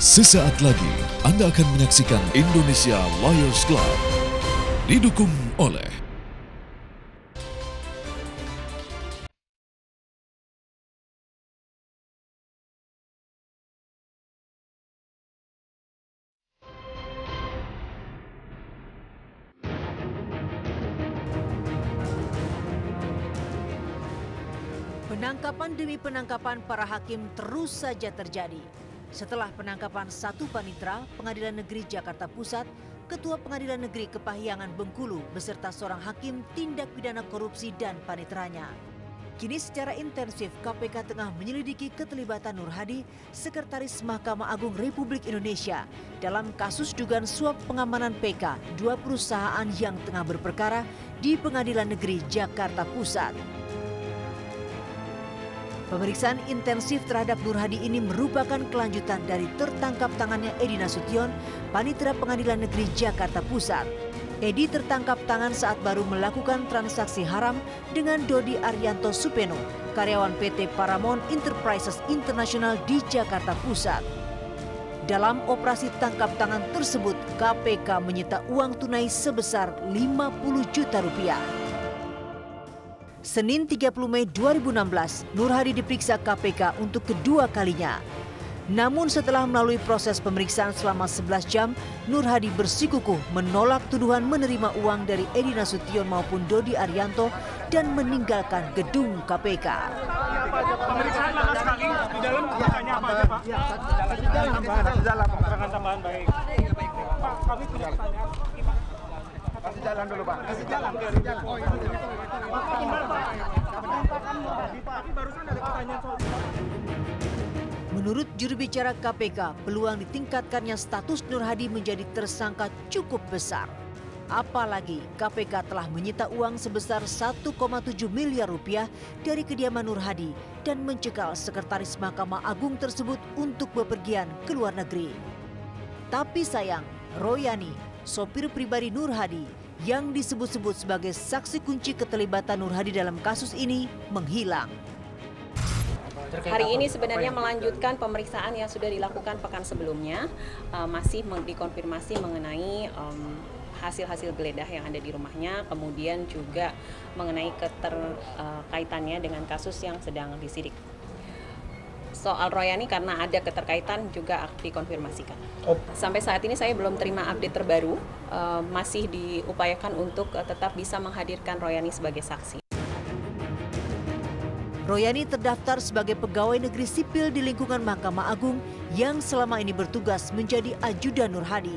Sesaat lagi Anda akan menyaksikan Indonesia Liars Club. Didukung oleh penangkapan demi penangkapan para hakim terus saja terjadi. Setelah penangkapan satu panitera Pengadilan Negeri Jakarta Pusat, Ketua Pengadilan Negeri Kepahyangan Bengkulu beserta seorang hakim tindak pidana korupsi dan paniteranya. Kini secara intensif KPK tengah menyelidiki keterlibatan Nur Hadi, Sekretaris Mahkamah Agung Republik Indonesia, dalam kasus dugaan suap pengamanan PK dua perusahaan yang tengah berperkara di Pengadilan Negeri Jakarta Pusat. Pemeriksaan intensif terhadap Nur Hadi ini merupakan kelanjutan dari tertangkap tangannya Edi Nasution, Panitera Pengadilan Negeri Jakarta Pusat. Edi tertangkap tangan saat baru melakukan transaksi haram dengan Dodi Arianto Supeno, karyawan PT Paramount Enterprises International di Jakarta Pusat. Dalam operasi tangkap tangan tersebut, KPK menyita uang tunai sebesar 50 juta rupiah. Senin 30 Mei 2016, Nur Hadi diperiksa KPK untuk kedua kalinya. Namun setelah melalui proses pemeriksaan selama 11 jam, Nur Hadi bersikukuh menolak tuduhan menerima uang dari Edi Nasution maupun Dodi Arianto dan meninggalkan gedung KPK. Pemeriksaan lama sekali, di dalam ditanya apa aja Pak? Kasih jalan, keterangan tambahan baik. Pak, kami punya pertanyaan. Kasih jalan dulu Pak, kasih jalan. Oh iya. Pak, benar Pak. Tapi barusan ada pertanyaan soal. Menurut juru bicara KPK, peluang ditingkatkannya status Nur Hadi menjadi tersangka cukup besar. Apalagi KPK telah menyita uang sebesar 1,7 miliar rupiah dari kediaman Nur Hadi dan mencekal Sekretaris Mahkamah Agung tersebut untuk bepergian ke luar negeri. Tapi sayang, Royani, sopir pribadi Nur Hadi yang disebut-sebut sebagai saksi kunci keterlibatan Nur Hadi dalam kasus ini menghilang. Hari ini sebenarnya melanjutkan pemeriksaan yang sudah dilakukan pekan sebelumnya, masih dikonfirmasi mengenai hasil-hasil geledah yang ada di rumahnya, kemudian juga mengenai keterkaitannya dengan kasus yang sedang disidik. Soal Royani karena ada keterkaitan juga dikonfirmasikan. Sampai saat ini saya belum terima update terbaru, masih diupayakan untuk tetap bisa menghadirkan Royani sebagai saksi. Royani terdaftar sebagai pegawai negeri sipil di lingkungan Mahkamah Agung yang selama ini bertugas menjadi ajudan Nur Hadi.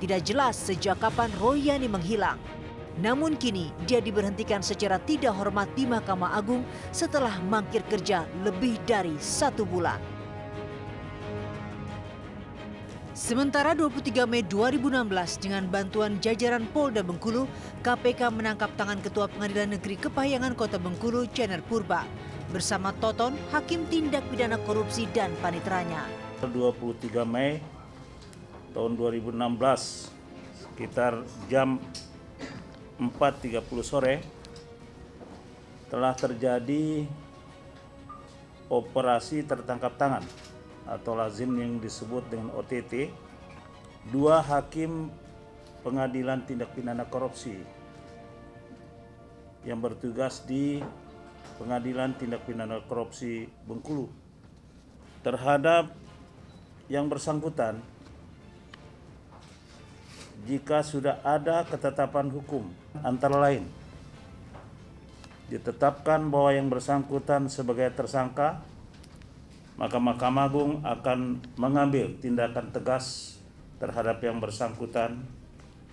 Tidak jelas sejak kapan Royani menghilang. Namun kini dia diberhentikan secara tidak hormat di Mahkamah Agung setelah mangkir kerja lebih dari 1 bulan. Sementara 23 Mei 2016 dengan bantuan jajaran Polda Bengkulu, KPK menangkap tangan Ketua Pengadilan Negeri Kepahyangan Kota Bengkulu, Cener Purba, bersama Toton, Hakim Tindak Pidana Korupsi dan paniteranya. 23 Mei tahun 2016, sekitar jam 4.30 sore, telah terjadi operasi tertangkap tangan atau lazim yang disebut dengan OTT, 2 hakim Pengadilan Tindak Pidana Korupsi yang bertugas di Pengadilan Tindak Pidana Korupsi Bengkulu terhadap yang bersangkutan. Jika sudah ada ketetapan hukum, antara lain ditetapkan bahwa yang bersangkutan sebagai tersangka, maka Mahkamah Agung akan mengambil tindakan tegas terhadap yang bersangkutan,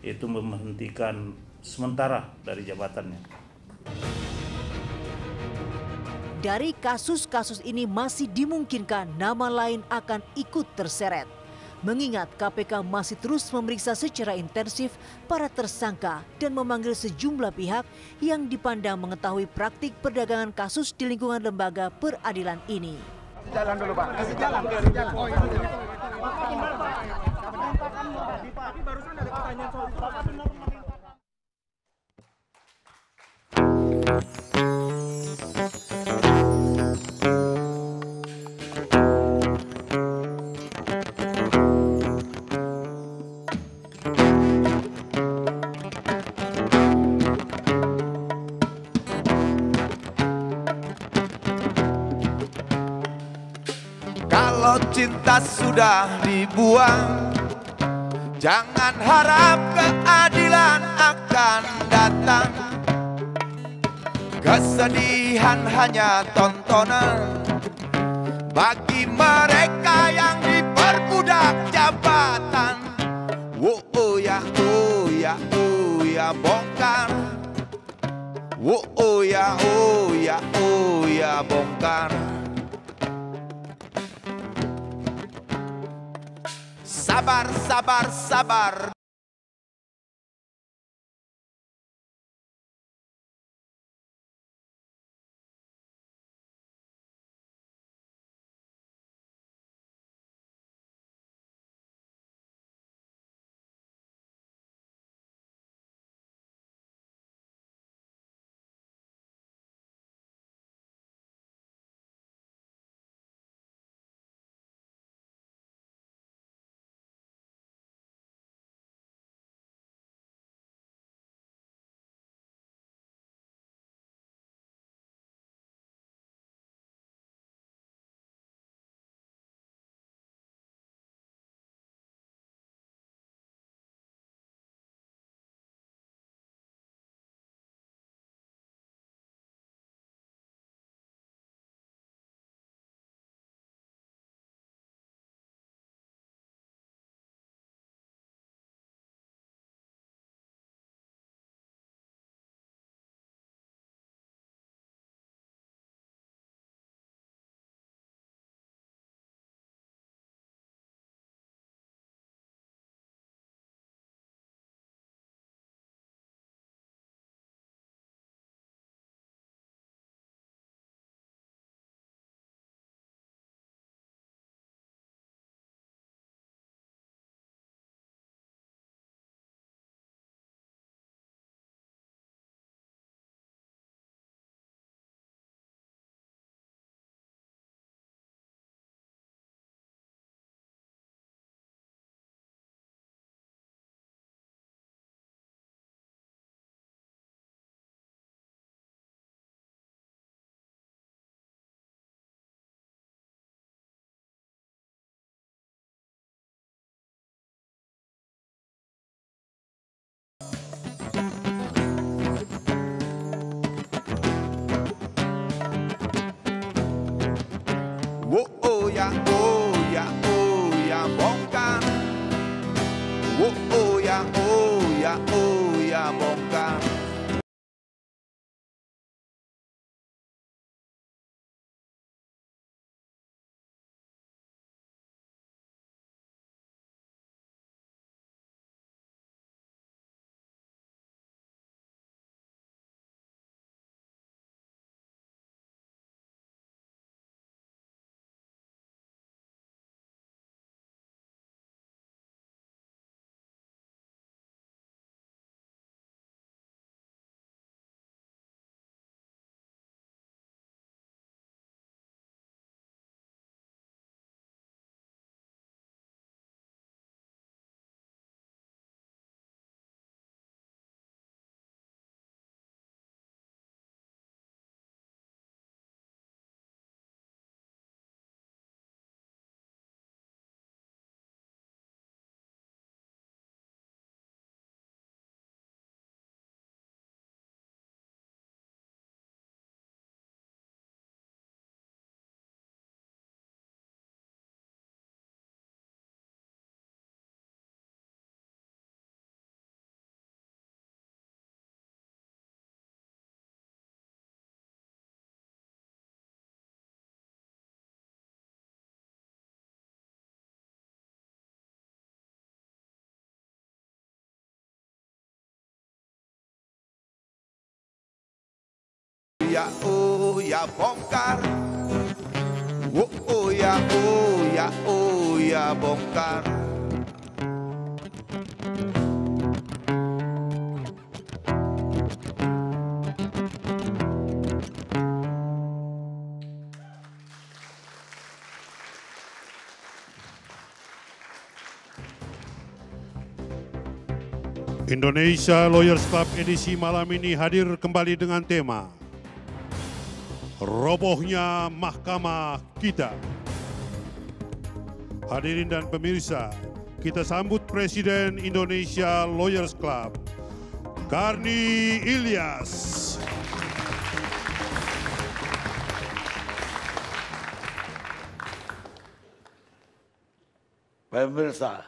yaitu memberhentikan sementara dari jabatannya. Dari kasus-kasus ini masih dimungkinkan nama lain akan ikut terseret. Mengingat KPK masih terus memeriksa secara intensif para tersangka dan memanggil sejumlah pihak yang dipandang mengetahui praktik perdagangan kasus di lingkungan lembaga peradilan ini. Kasih jalan dulu Pak, kasih jalan. Oh iya. Pak, benar Pak. Tapi barusan ada pertanyaan soal itu. Pak, benar Pak. Kalau cinta sudah dibuang, jangan harap keadilan akan datang. Kesedihan hanya tontonan bagi mereka yang diperbudak jabatan. Oh ya, oh ya, oh ya, bongkar. Oh ya, oh ya, oh ya, bongkar. Sabar, sabar, sabar. Oh ya, oh ya, oh ya, bongkar. Oh ya, oh ya, oh ya, bongkar. Ya, oh ya, bongkar. Oh ya, oh ya, oh ya, bongkar. Indonesia Lawyers Club edisi malam ini hadir kembali dengan tema Robohnya Mahkamah Kita. Hadirin dan pemirsa, kita sambut Presiden Indonesia Lawyers Club, Karni Ilyas. Pemirsa,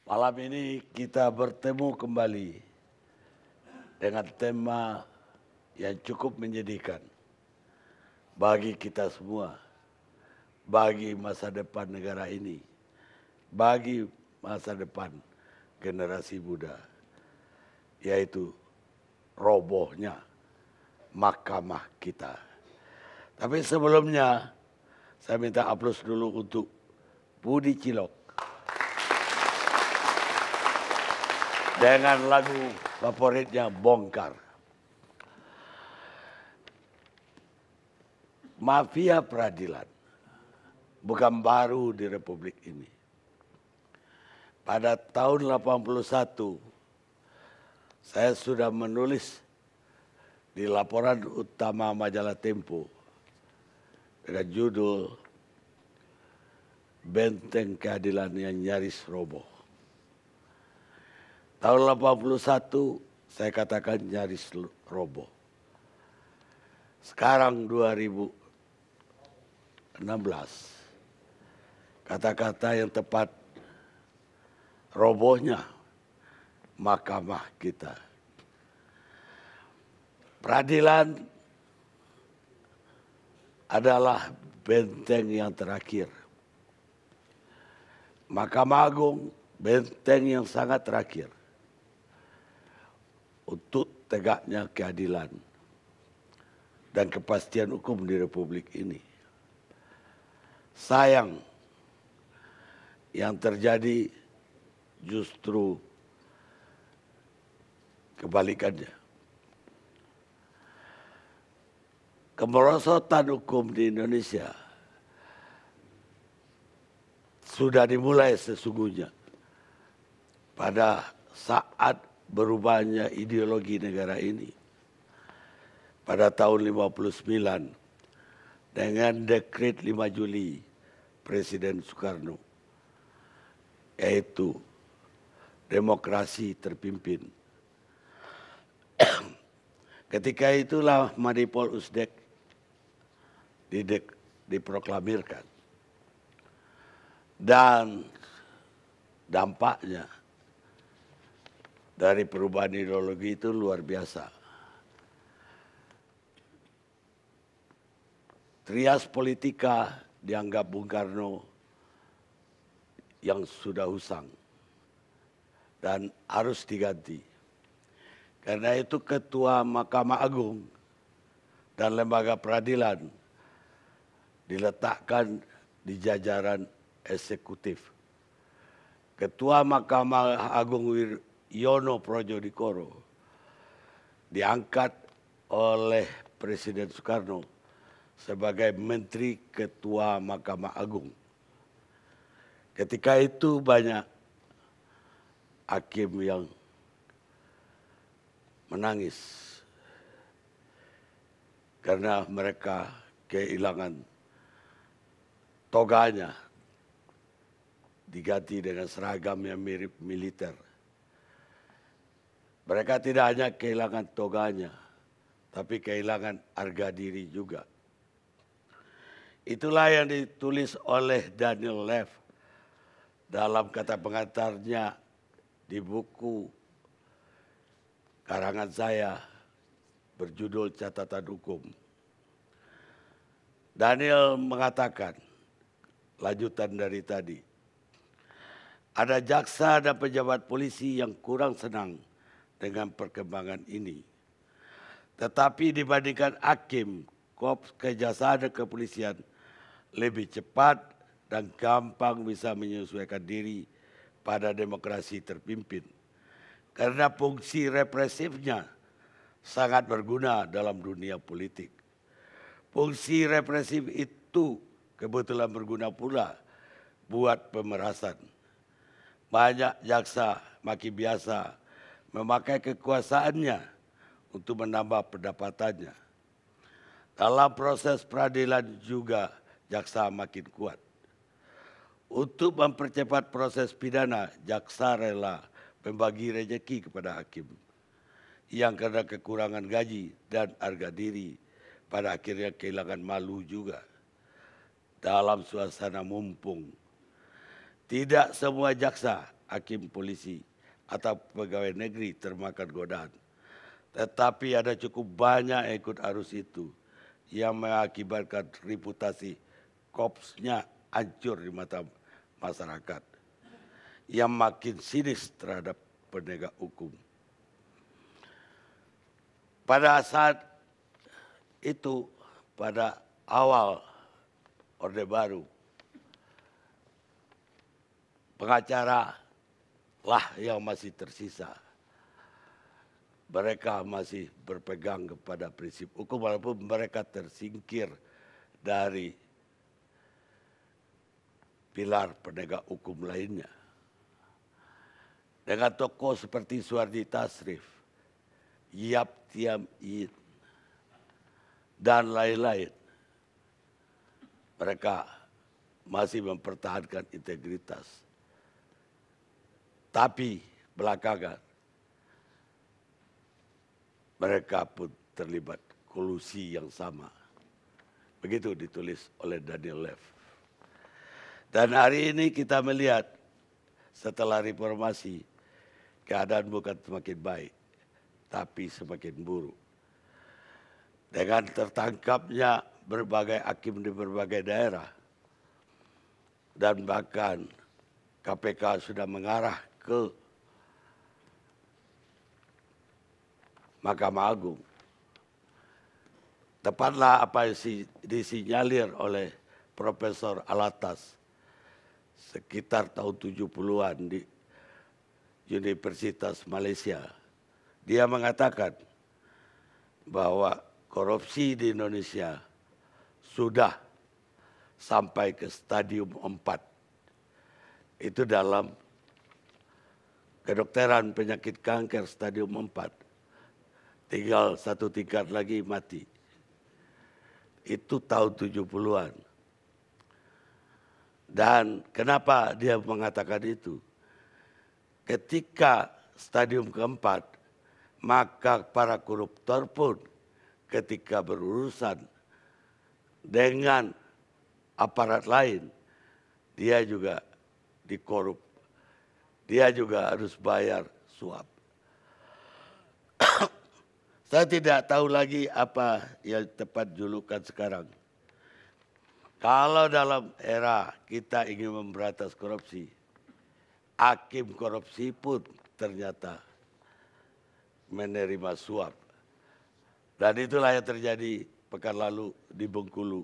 malam ini kita bertemu kembali dengan tema yang cukup menyedihkan bagi kita semua, bagi masa depan negara ini, bagi masa depan generasi muda, yaitu robohnya mahkamah kita. Tapi sebelumnya, saya minta aplaus dulu untuk Budi Cilok dengan lagu favoritnya Bongkar. Mafia peradilan bukan baru di Republik ini. Pada tahun 81 saya sudah menulis di laporan utama majalah Tempo dengan judul Benteng Keadilan yang Nyaris Roboh. Tahun 81 saya katakan nyaris roboh. Sekarang 2016, kata-kata yang tepat, robohnya mahkamah kita. Peradilan adalah benteng yang terakhir. Mahkamah Agung benteng yang sangat terakhir untuk tegaknya keadilan dan kepastian hukum di Republik ini. Sayang yang terjadi justru kebalikannya. Kemerosotan hukum di Indonesia sudah dimulai sesungguhnya pada saat berubahnya ideologi negara ini pada tahun 59 dengan dekret 5 Juli Presiden Soekarno, yaitu demokrasi terpimpin. Ketika itulah Manipul Usdek diproklamirkan. Dan dampaknya dari perubahan ideologi itu luar biasa. Trias politika dianggap Bung Karno yang sudah usang dan harus diganti. Karena itu Ketua Mahkamah Agung dan Lembaga Peradilan diletakkan di jajaran eksekutif. Ketua Mahkamah Agung Yono Projodikoro diangkat oleh Presiden Soekarno sebagai Menteri Ketua Mahkamah Agung. Ketika itu banyak hakim yang menangis karena mereka kehilangan toganya, diganti dengan seragam yang mirip militer. Mereka tidak hanya kehilangan toganya, tapi kehilangan harga diri juga. Itulah yang ditulis oleh Daniel Lev dalam kata pengantarnya di buku karangan saya berjudul Catatan Hukum. Daniel mengatakan, lanjutan dari tadi, ada jaksa dan pejabat polisi yang kurang senang dengan perkembangan ini. Tetapi dibandingkan hakim, korps kejaksaan dan kepolisian lebih cepat dan gampang bisa menyesuaikan diri pada demokrasi terpimpin. Karena fungsi represifnya sangat berguna dalam dunia politik. Fungsi represif itu kebetulan berguna pula buat pemerasan. Banyak jaksa makin biasa memakai kekuasaannya untuk menambah pendapatannya. Dalam proses peradilan juga jaksa makin kuat. Untuk mempercepat proses pidana, jaksa rela membagi rejeki kepada hakim yang karena kekurangan gaji dan harga diri pada akhirnya kehilangan malu juga dalam suasana mumpung. Tidak semua jaksa, hakim, polisi atau pegawai negeri termakan godaan. Tetapi ada cukup banyak yang ikut arus itu yang mengakibatkan reputasi korpsnya hancur di mata masyarakat yang makin sinis terhadap penegak hukum. Pada saat itu, pada awal Orde Baru, pengacara lah yang masih tersisa. Mereka masih berpegang kepada prinsip hukum walaupun mereka tersingkir dari pilar penegak hukum lainnya. Dengan tokoh seperti Suhardi Tasrif, Yap Tiam Yin, dan lain-lain, mereka masih mempertahankan integritas. Tapi belakangan mereka pun terlibat kolusi yang sama. Begitu ditulis oleh Daniel Lev. Dan hari ini kita melihat setelah reformasi, keadaan bukan semakin baik, tapi semakin buruk. Dengan tertangkapnya berbagai hakim di berbagai daerah, dan bahkan KPK sudah mengarah ke Mahkamah Agung. Tepatlah apa yang disinyalir oleh Profesor Alatas sekitar tahun 70-an di Universitas Malaysia. Dia mengatakan bahwa korupsi di Indonesia sudah sampai ke stadium 4. Itu dalam kedokteran penyakit kanker stadium 4. Tinggal satu tingkat lagi mati. Itu tahun 70-an. Dan kenapa dia mengatakan itu? Ketika stadium keempat, maka para koruptor pun ketika berurusan dengan aparat lain, dia juga dikorup. Dia juga harus bayar suap. Saya tidak tahu lagi apa yang tepat julukan sekarang. Kalau dalam era kita ingin memberantas korupsi, hakim korupsi pun ternyata menerima suap. Dan itulah yang terjadi pekan lalu di Bengkulu.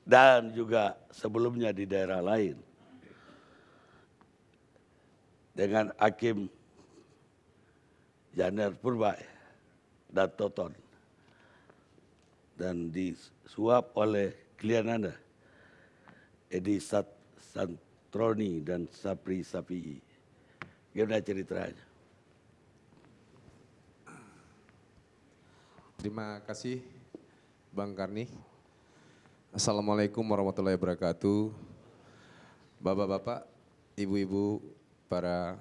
Dan juga sebelumnya di daerah lain. Dengan hakim Janer Purba dan Toton. Dan disuap oleh klien Anda, Edi Santroni dan Sapri Sapii. Gimana ceritanya? Terima kasih Bang Karni. Assalamualaikum warahmatullahi wabarakatuh. Bapak-bapak, ibu-ibu, para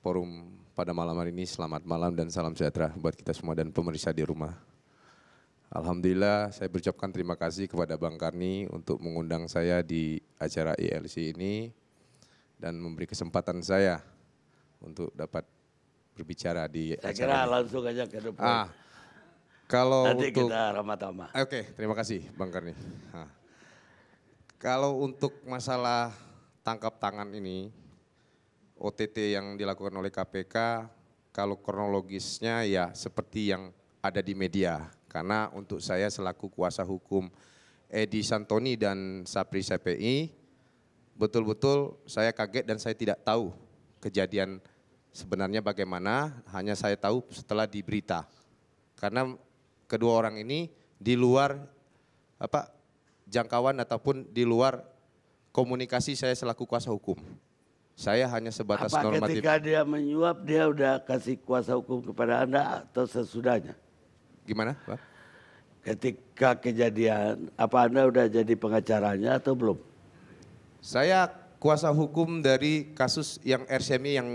forum pada malam hari ini, selamat malam dan salam sejahtera buat kita semua dan pemirsa di rumah. Alhamdulillah saya berucapkan terima kasih kepada Bang Karni untuk mengundang saya di acara ILC ini dan memberi kesempatan saya untuk dapat berbicara di acara saya kira ini. langsung aja ke depan. Kalau nanti untuk, kita ramah-tamah. Oke, terima kasih Bang Karni. Kalau untuk masalah tangkap tangan ini, OTT yang dilakukan oleh KPK, kalau kronologisnya ya seperti yang ada di media. Karena untuk saya selaku kuasa hukum Edi Santoni dan Sapri CPI, betul-betul saya kaget dan saya tidak tahu kejadian sebenarnya bagaimana, hanya saya tahu setelah di berita. Karena kedua orang ini di luar jangkauan ataupun di luar komunikasi saya selaku kuasa hukum. Saya hanya sebatas normatif. Ketika dia menyuap dia udah kasih kuasa hukum kepada Anda atau sesudahnya? Gimana, Pak? Ketika kejadian, apa Anda udah jadi pengacaranya atau belum? Saya kuasa hukum dari kasus yang RCMI yang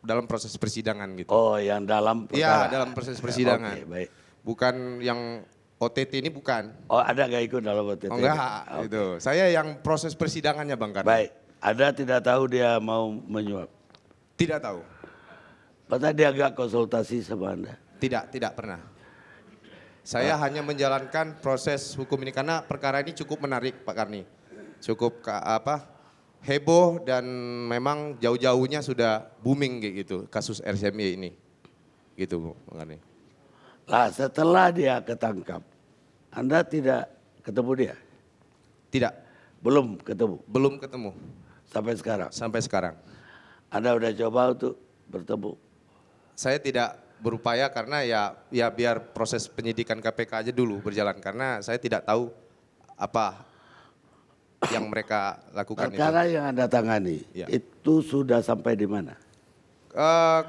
dalam proses persidangan gitu. Oh, yang dalam perkara. Iya, dalam proses persidangan. Oke, baik. Bukan yang OTT ini bukan. Oh, ada nggak ikut dalam OTT? Oh, enggak, gitu. Saya yang proses persidangannya Bang Karni. Baik, Anda tidak tahu dia mau menyuap? Tidak tahu. Masa dia nggak konsultasi sama Anda? Tidak pernah. Saya hanya menjalankan proses hukum ini karena perkara ini cukup menarik Pak Karni. Cukup heboh dan memang jauh-jauhnya sudah booming kayak gitu kasus RCMI ini. Gitu Bang Karni. Lah setelah dia ketangkap, Anda tidak ketemu dia? Tidak. Belum ketemu? Belum ketemu. Sampai sekarang? Sampai sekarang. Anda udah coba untuk bertemu? Saya tidak berupaya karena ya biar proses penyidikan KPK aja dulu berjalan karena saya tidak tahu apa yang mereka lakukan. Perkara yang Anda tangani itu sudah sampai di mana?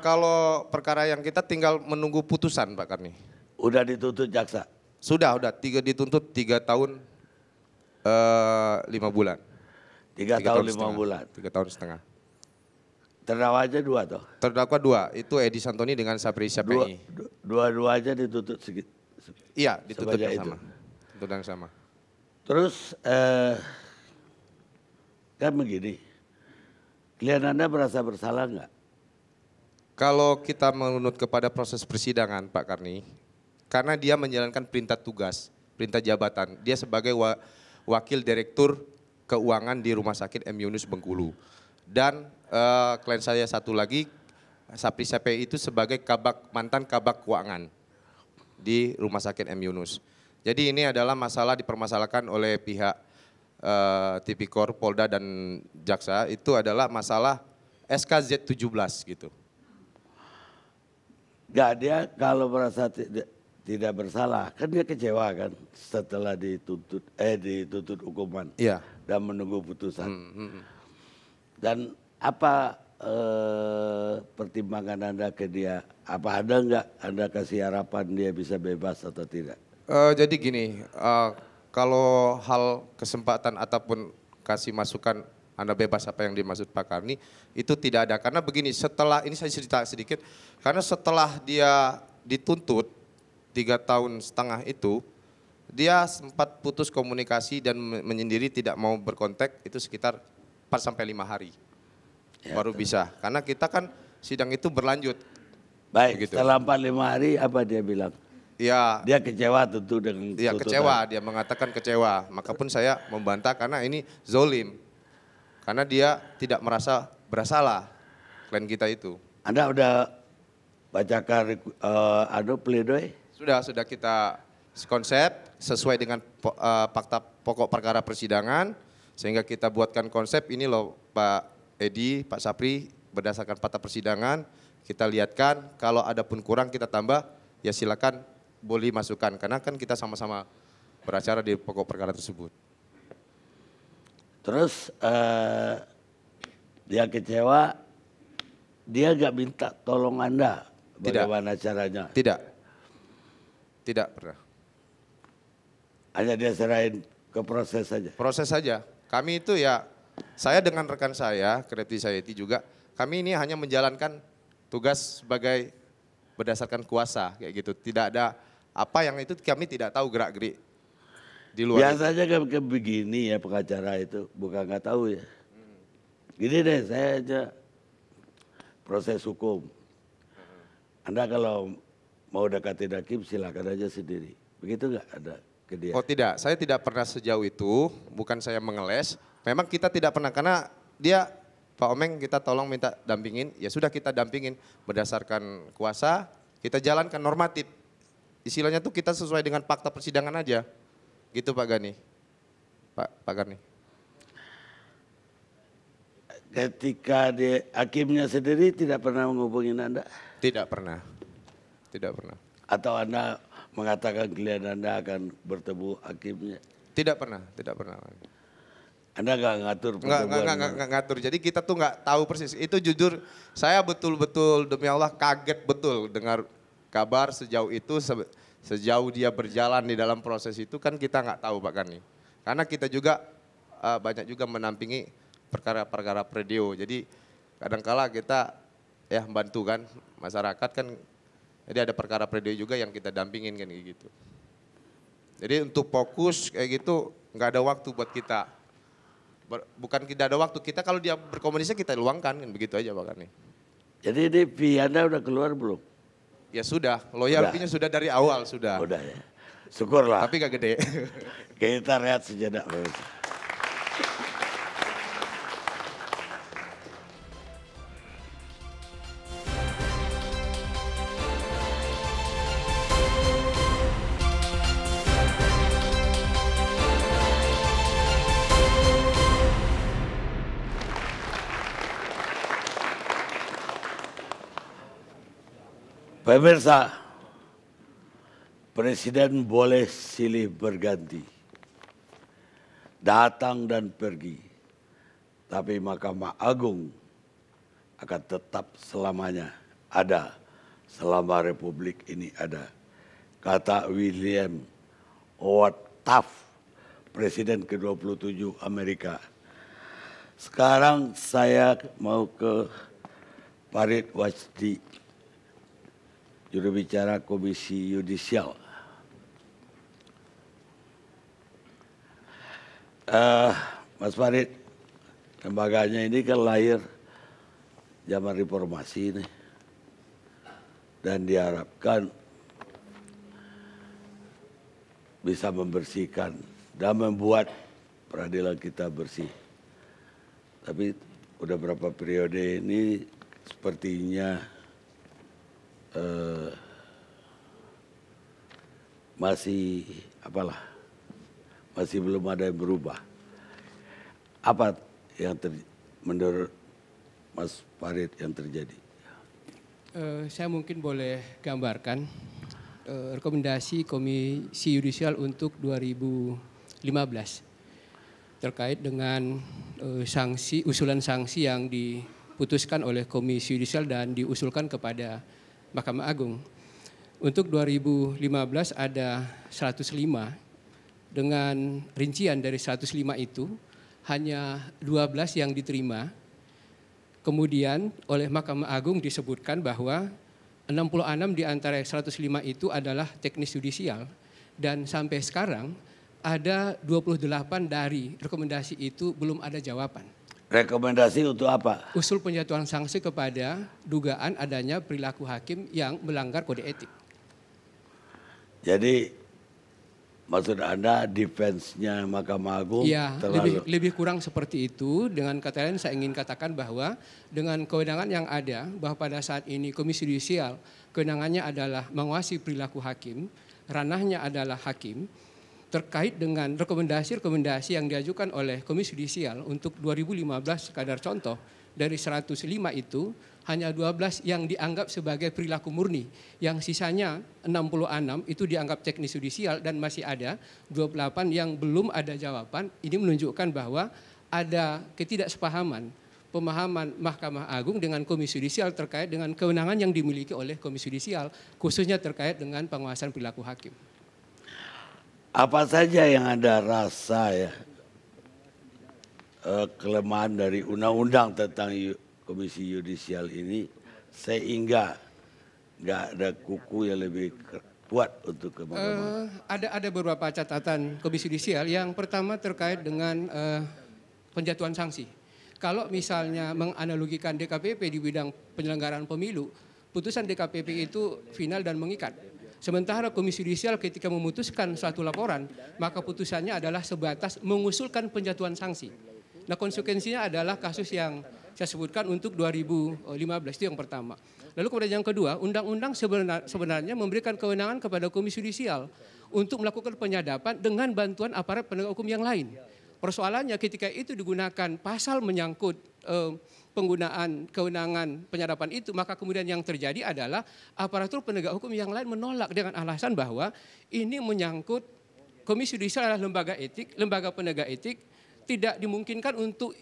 Kalau perkara yang kita tinggal menunggu putusan Pak Karni. Udah dituntut jaksa? Sudah dituntut 3 tahun 5 bulan. 3 tahun 5 bulan? 3 tahun setengah. Terdakwa aja 2 toh? Terdakwa 2, itu Edi Santoni dengan Sapri Syafei. Dua-duanya dituntut segitu? Iya, dituntut yang sama. Tuntut yang sama. Terus kan begini, klien Anda merasa bersalah nggak? Kalau kita menurut kepada proses persidangan Pak Karni, karena dia menjalankan perintah tugas, perintah jabatan, dia sebagai wakil direktur keuangan di Rumah Sakit M. Yunus Bengkulu. Dan klien saya satu lagi, Sapri Syafei itu sebagai mantan kabak keuangan di Rumah Sakit M. Yunus. Jadi ini adalah masalah dipermasalahkan oleh pihak Tipikor, Polda dan Jaksa, itu adalah masalah SKZ 17 gitu. Enggak, dia kalau merasa tidak bersalah, kan dia kecewa kan setelah dituntut hukuman dan menunggu putusan. Dan apa pertimbangan Anda ke dia? Apa ada nggak Anda kasih harapan dia bisa bebas atau tidak? Jadi gini, kalau hal kesempatan ataupun kasih masukan Anda bebas apa yang dimaksud Pak Karni, itu tidak ada. Karena begini, setelah, ini saya cerita sedikit, karena setelah dia dituntut 3 tahun setengah itu, dia sempat putus komunikasi dan menyendiri tidak mau berkontak, itu sekitar 4-5 hari. Ya, baru bisa, karena kita kan sidang itu berlanjut. Baik, begitu. Setelah 4-5 hari apa dia bilang? Ya, dia kecewa tentu dengan tuntutan. Kecewa, dia mengatakan kecewa. Maka pun saya membantah karena ini zolim. Karena dia tidak merasa bersalah, klien kita itu. Anda udah bacakan pledoi? Sudah kita konsep sesuai dengan fakta pokok perkara persidangan. Sehingga kita buatkan konsep ini loh Pak Edi, Pak Sapri, berdasarkan fakta persidangan. Kita lihatkan kalau ada pun kurang kita tambah, ya silakan boleh masukkan. Karena kan kita sama-sama beracara di pokok perkara tersebut. Terus dia kecewa, dia gak minta tolong Anda bagaimana caranya? Tidak pernah. Hanya dia serahin ke proses saja? Proses saja. Kami itu ya, saya dengan rekan saya, Krepti Sayeti juga, kami ini hanya menjalankan tugas sebagai berdasarkan kuasa kayak gitu. Tidak ada apa yang itu kami tidak tahu gerak-gerik. Di luar biasanya kayak begini ya pengacara itu, bukan nggak tahu ya. Gini deh, saya aja proses hukum. Anda kalau mau dekatin hakim silakan aja sendiri. Begitu nggak ada ke dia? Oh tidak, saya tidak pernah sejauh itu, bukan saya mengeles. Memang kita tidak pernah, karena dia, Pak Omeng kita tolong minta dampingin, ya sudah kita dampingin berdasarkan kuasa, kita jalankan normatif. Istilahnya tuh kita sesuai dengan fakta persidangan aja. Gitu Pak Gani, Pak Gani. Ketika hakimnya sendiri tidak pernah menghubungi Anda? Tidak pernah. Atau Anda mengatakan klien Anda akan bertemu hakimnya? Tidak pernah. Anda nggak ngatur pertemuan? Nggak ngatur, jadi kita tuh nggak tahu persis. Itu jujur, saya betul-betul demi Allah kaget betul dengar kabar sejauh itu. Sejauh dia berjalan di dalam proses itu kan kita nggak tahu Pak Gani. Karena kita juga banyak juga menampingi perkara-perkara predio. Jadi kadangkala kita ya bantu kan masyarakat kan. Jadi ada perkara predio juga yang kita dampingin kan kayak gitu. Jadi untuk fokus kayak gitu nggak ada waktu buat kita. Bukan tidak ada waktu, kita kalau dia berkomunikasi kita luangkan kan begitu aja Pak Karni. Jadi ini fee Anda udah keluar belum? Ya sudah, loyalty-nya sudah dari awal sudah. Udah ya. Syukurlah. Tapi gak gede. Kita lihat sejenak. Pemirsa, Presiden boleh silih berganti, datang dan pergi, tapi Mahkamah Agung akan tetap selamanya ada selama Republik ini ada. Kata William Howard Taft, Presiden ke-27 Amerika. Sekarang saya mau ke Farid Wajdi, juru bicara Komisi Yudisial. Mas Farid, lembaganya ini kan lahir zaman reformasi ini. Dan diharapkan bisa membersihkan dan membuat peradilan kita bersih. Tapi udah berapa periode ini sepertinya masih belum ada yang berubah. Apa yang menurut Mas Farid yang terjadi? Saya mungkin boleh gambarkan rekomendasi Komisi Yudisial untuk 2015 terkait dengan usulan sanksi yang diputuskan oleh Komisi Yudisial dan diusulkan kepada Mahkamah Agung. Untuk 2015 ada 105, dengan rincian dari 105 itu hanya 12 yang diterima. Kemudian oleh Mahkamah Agung disebutkan bahwa 66 di antara 105 itu adalah teknis yudisial. Dan sampai sekarang ada 28 dari rekomendasi itu belum ada jawaban. Rekomendasi untuk apa? Usul penjatuhan sanksi kepada dugaan adanya perilaku hakim yang melanggar kode etik. Jadi maksud Anda defense-nya Mahkamah Agung ya, terlalu... lebih kurang seperti itu. Dengan kata lain saya ingin katakan bahwa dengan kewenangan yang ada, bahwa pada saat ini Komisi Yudisial kewenangannya adalah menguasai perilaku hakim, ranahnya adalah hakim, terkait dengan rekomendasi-rekomendasi yang diajukan oleh Komisi Yudisial untuk 2015 sekadar contoh, dari 105 itu hanya 12 yang dianggap sebagai perilaku murni, yang sisanya 66 itu dianggap teknis yudisial dan masih ada 28 yang belum ada jawaban. Ini menunjukkan bahwa ada ketidaksepahaman pemahaman Mahkamah Agung dengan Komisi Yudisial terkait dengan kewenangan yang dimiliki oleh Komisi Yudisial, khususnya terkait dengan penguasaan perilaku hakim. Apa saja yang Anda rasa ya kelemahan dari undang-undang tentang Komisi Yudisial ini sehingga nggak ada kuku yang lebih kuat untuk ke Mahkamah? Ada beberapa catatan Komisi Yudisial. Yang pertama terkait dengan penjatuhan sanksi. Kalau misalnya menganalogikan DKPP di bidang penyelenggaraan pemilu, putusan DKPP itu final dan mengikat. Sementara Komisi Yudisial ketika memutuskan suatu laporan, maka putusannya adalah sebatas mengusulkan penjatuhan sanksi. Nah, konsekuensinya adalah kasus yang saya sebutkan untuk 2015, itu yang pertama. Lalu kemudian yang kedua, undang-undang sebenarnya memberikan kewenangan kepada Komisi Yudisial untuk melakukan penyadapan dengan bantuan aparat penegak hukum yang lain. Persoalannya ketika itu digunakan pasal menyangkut penggunaan kewenangan penyadapan itu, maka kemudian yang terjadi adalah aparatur penegak hukum yang lain menolak dengan alasan bahwa ini menyangkut Komisi Yudisial adalah lembaga etik, lembaga penegak etik, tidak dimungkinkan untuk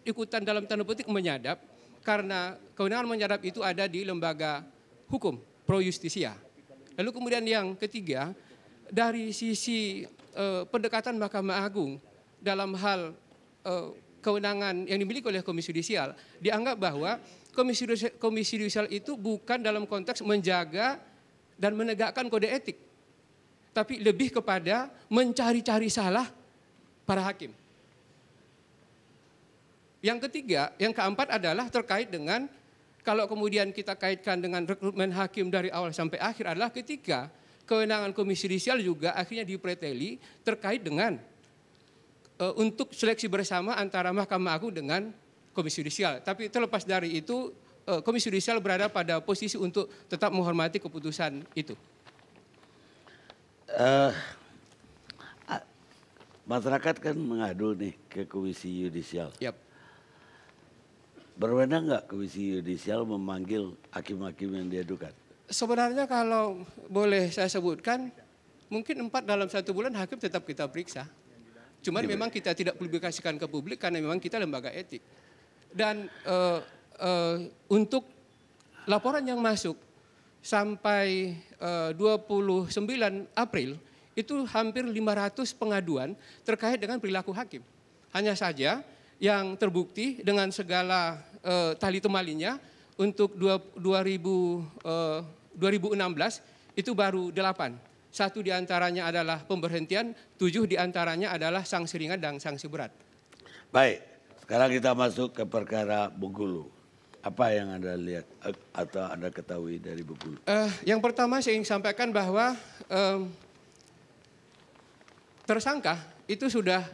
ikutan dalam tanda petik menyadap karena kewenangan menyadap itu ada di lembaga hukum pro justisia. Lalu kemudian yang ketiga, dari sisi pendekatan Mahkamah Agung dalam hal kewenangan yang dimiliki oleh Komisi Yudisial, dianggap bahwa Komisi Yudisial itu bukan dalam konteks menjaga dan menegakkan kode etik, tapi lebih kepada mencari-cari salah para hakim. Yang ketiga, yang keempat adalah terkait dengan kalau kemudian kita kaitkan dengan rekrutmen hakim dari awal sampai akhir adalah ketika kewenangan Komisi Yudisial juga akhirnya dipreteli terkait dengan untuk seleksi bersama antara Mahkamah Agung dengan Komisi Yudisial. Tapi terlepas dari itu, Komisi Yudisial berada pada posisi untuk tetap menghormati keputusan itu. Masyarakat kan mengadu nih ke Komisi Yudisial. Yap. Berwenang nggak Komisi Yudisial memanggil hakim-hakim yang diadukan? Sebenarnya kalau boleh saya sebutkan, mungkin 4 dalam 1 bulan hakim tetap kita periksa. Cuman memang kita tidak publikasikan ke publik karena memang kita lembaga etik. Dan untuk laporan yang masuk sampai 29 April, itu hampir 500 pengaduan terkait dengan perilaku hakim. Hanya saja yang terbukti dengan segala tali temalinya untuk 2016 itu baru 8. 1 diantaranya adalah pemberhentian, 7 diantaranya adalah sanksi ringan dan sanksi berat. Baik, sekarang kita masuk ke perkara Bengkulu. Apa yang Anda lihat atau Anda ketahui dari Bengkulu? Yang pertama saya ingin sampaikan bahwa tersangka itu sudah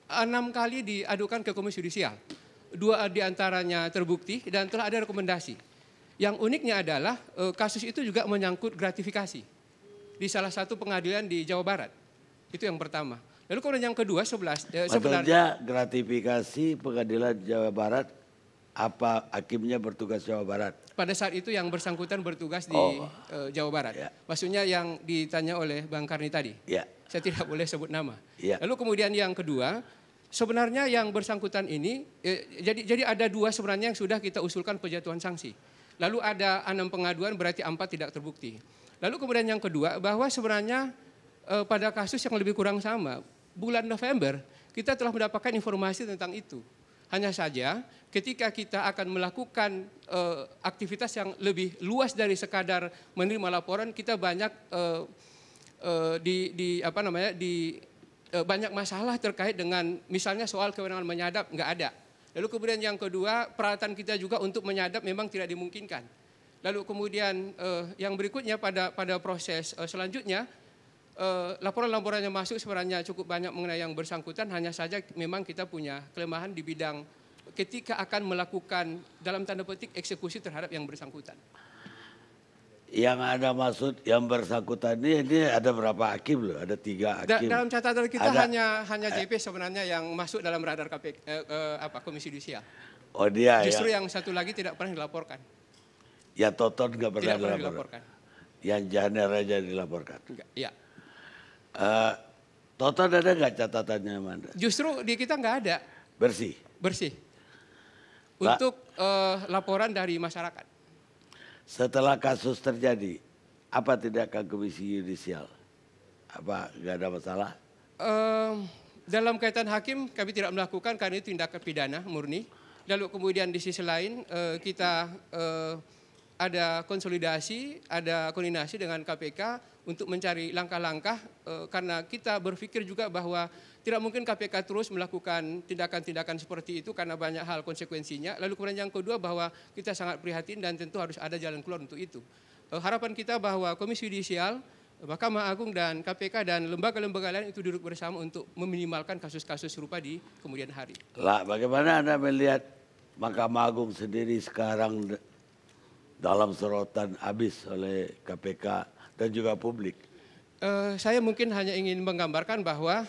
6 kali diadukan ke Komisi Yudisial. 2 diantaranya terbukti dan telah ada rekomendasi. Yang uniknya adalah kasus itu juga menyangkut gratifikasi di salah satu pengadilan di Jawa Barat. Itu yang pertama. Lalu kemudian yang kedua sebenarnya gratifikasi pengadilan Jawa Barat, apa hakimnya bertugas Jawa Barat? Pada saat itu yang bersangkutan bertugas di Jawa Barat. Ya. Maksudnya yang ditanya oleh Bang Karni tadi. Ya. Saya tidak boleh sebut nama. Ya. Lalu kemudian yang kedua, sebenarnya yang bersangkutan ini, jadi ada 2 sebenarnya yang sudah kita usulkan penjatuhan sanksi. Lalu ada 6 pengaduan berarti 4 tidak terbukti. Lalu kemudian yang kedua, bahwa sebenarnya pada kasus yang lebih kurang sama, bulan November kita telah mendapatkan informasi tentang itu. Hanya saja ketika kita akan melakukan aktivitas yang lebih luas dari sekadar menerima laporan, kita banyak banyak masalah terkait dengan misalnya soal kewenangan menyadap nggak ada. Lalu kemudian yang kedua, peralatan kita juga untuk menyadap memang tidak dimungkinkan. Lalu kemudian yang berikutnya pada proses selanjutnya, laporan-laporan yang masuk sebenarnya cukup banyak mengenai yang bersangkutan, hanya saja memang kita punya kelemahan di bidang ketika akan melakukan dalam tanda petik eksekusi terhadap yang bersangkutan. Yang ada maksud yang bersangkutan ini ada berapa hakim loh? Ada 3 hakim. Dalam catatan kita hanya JP sebenarnya yang masuk dalam radar Komisi Yudisial. Oh dia. Justru yang satu lagi tidak pernah dilaporkan. Ya Toton nggak pernah dilaporkan. Yang Janer aja dilaporkan. Iya. Toton ada nggak catatannya Amanda? Justru di kita nggak ada. Bersih. Untuk laporan dari masyarakat. Setelah kasus terjadi, apa tindakan Komisi Yudisial? Apa nggak ada masalah? Dalam kaitan hakim kami tidak melakukan karena itu tindakan pidana murni. Lalu kemudian di sisi lain kita ada konsolidasi, ada koordinasi dengan KPK untuk mencari langkah-langkah karena kita berpikir juga bahwa tidak mungkin KPK terus melakukan tindakan-tindakan seperti itu karena banyak hal konsekuensinya. Lalu kemudian yang kedua bahwa kita sangat prihatin dan tentu harus ada jalan keluar untuk itu. Harapan kita bahwa Komisi Yudisial, Mahkamah Agung dan KPK dan lembaga-lembaga lain itu duduk bersama untuk meminimalkan kasus-kasus serupa di kemudian hari. Lah, bagaimana Anda melihat Mahkamah Agung sendiri sekarang dalam sorotan habis oleh KPK dan juga publik? Saya mungkin hanya ingin menggambarkan bahwa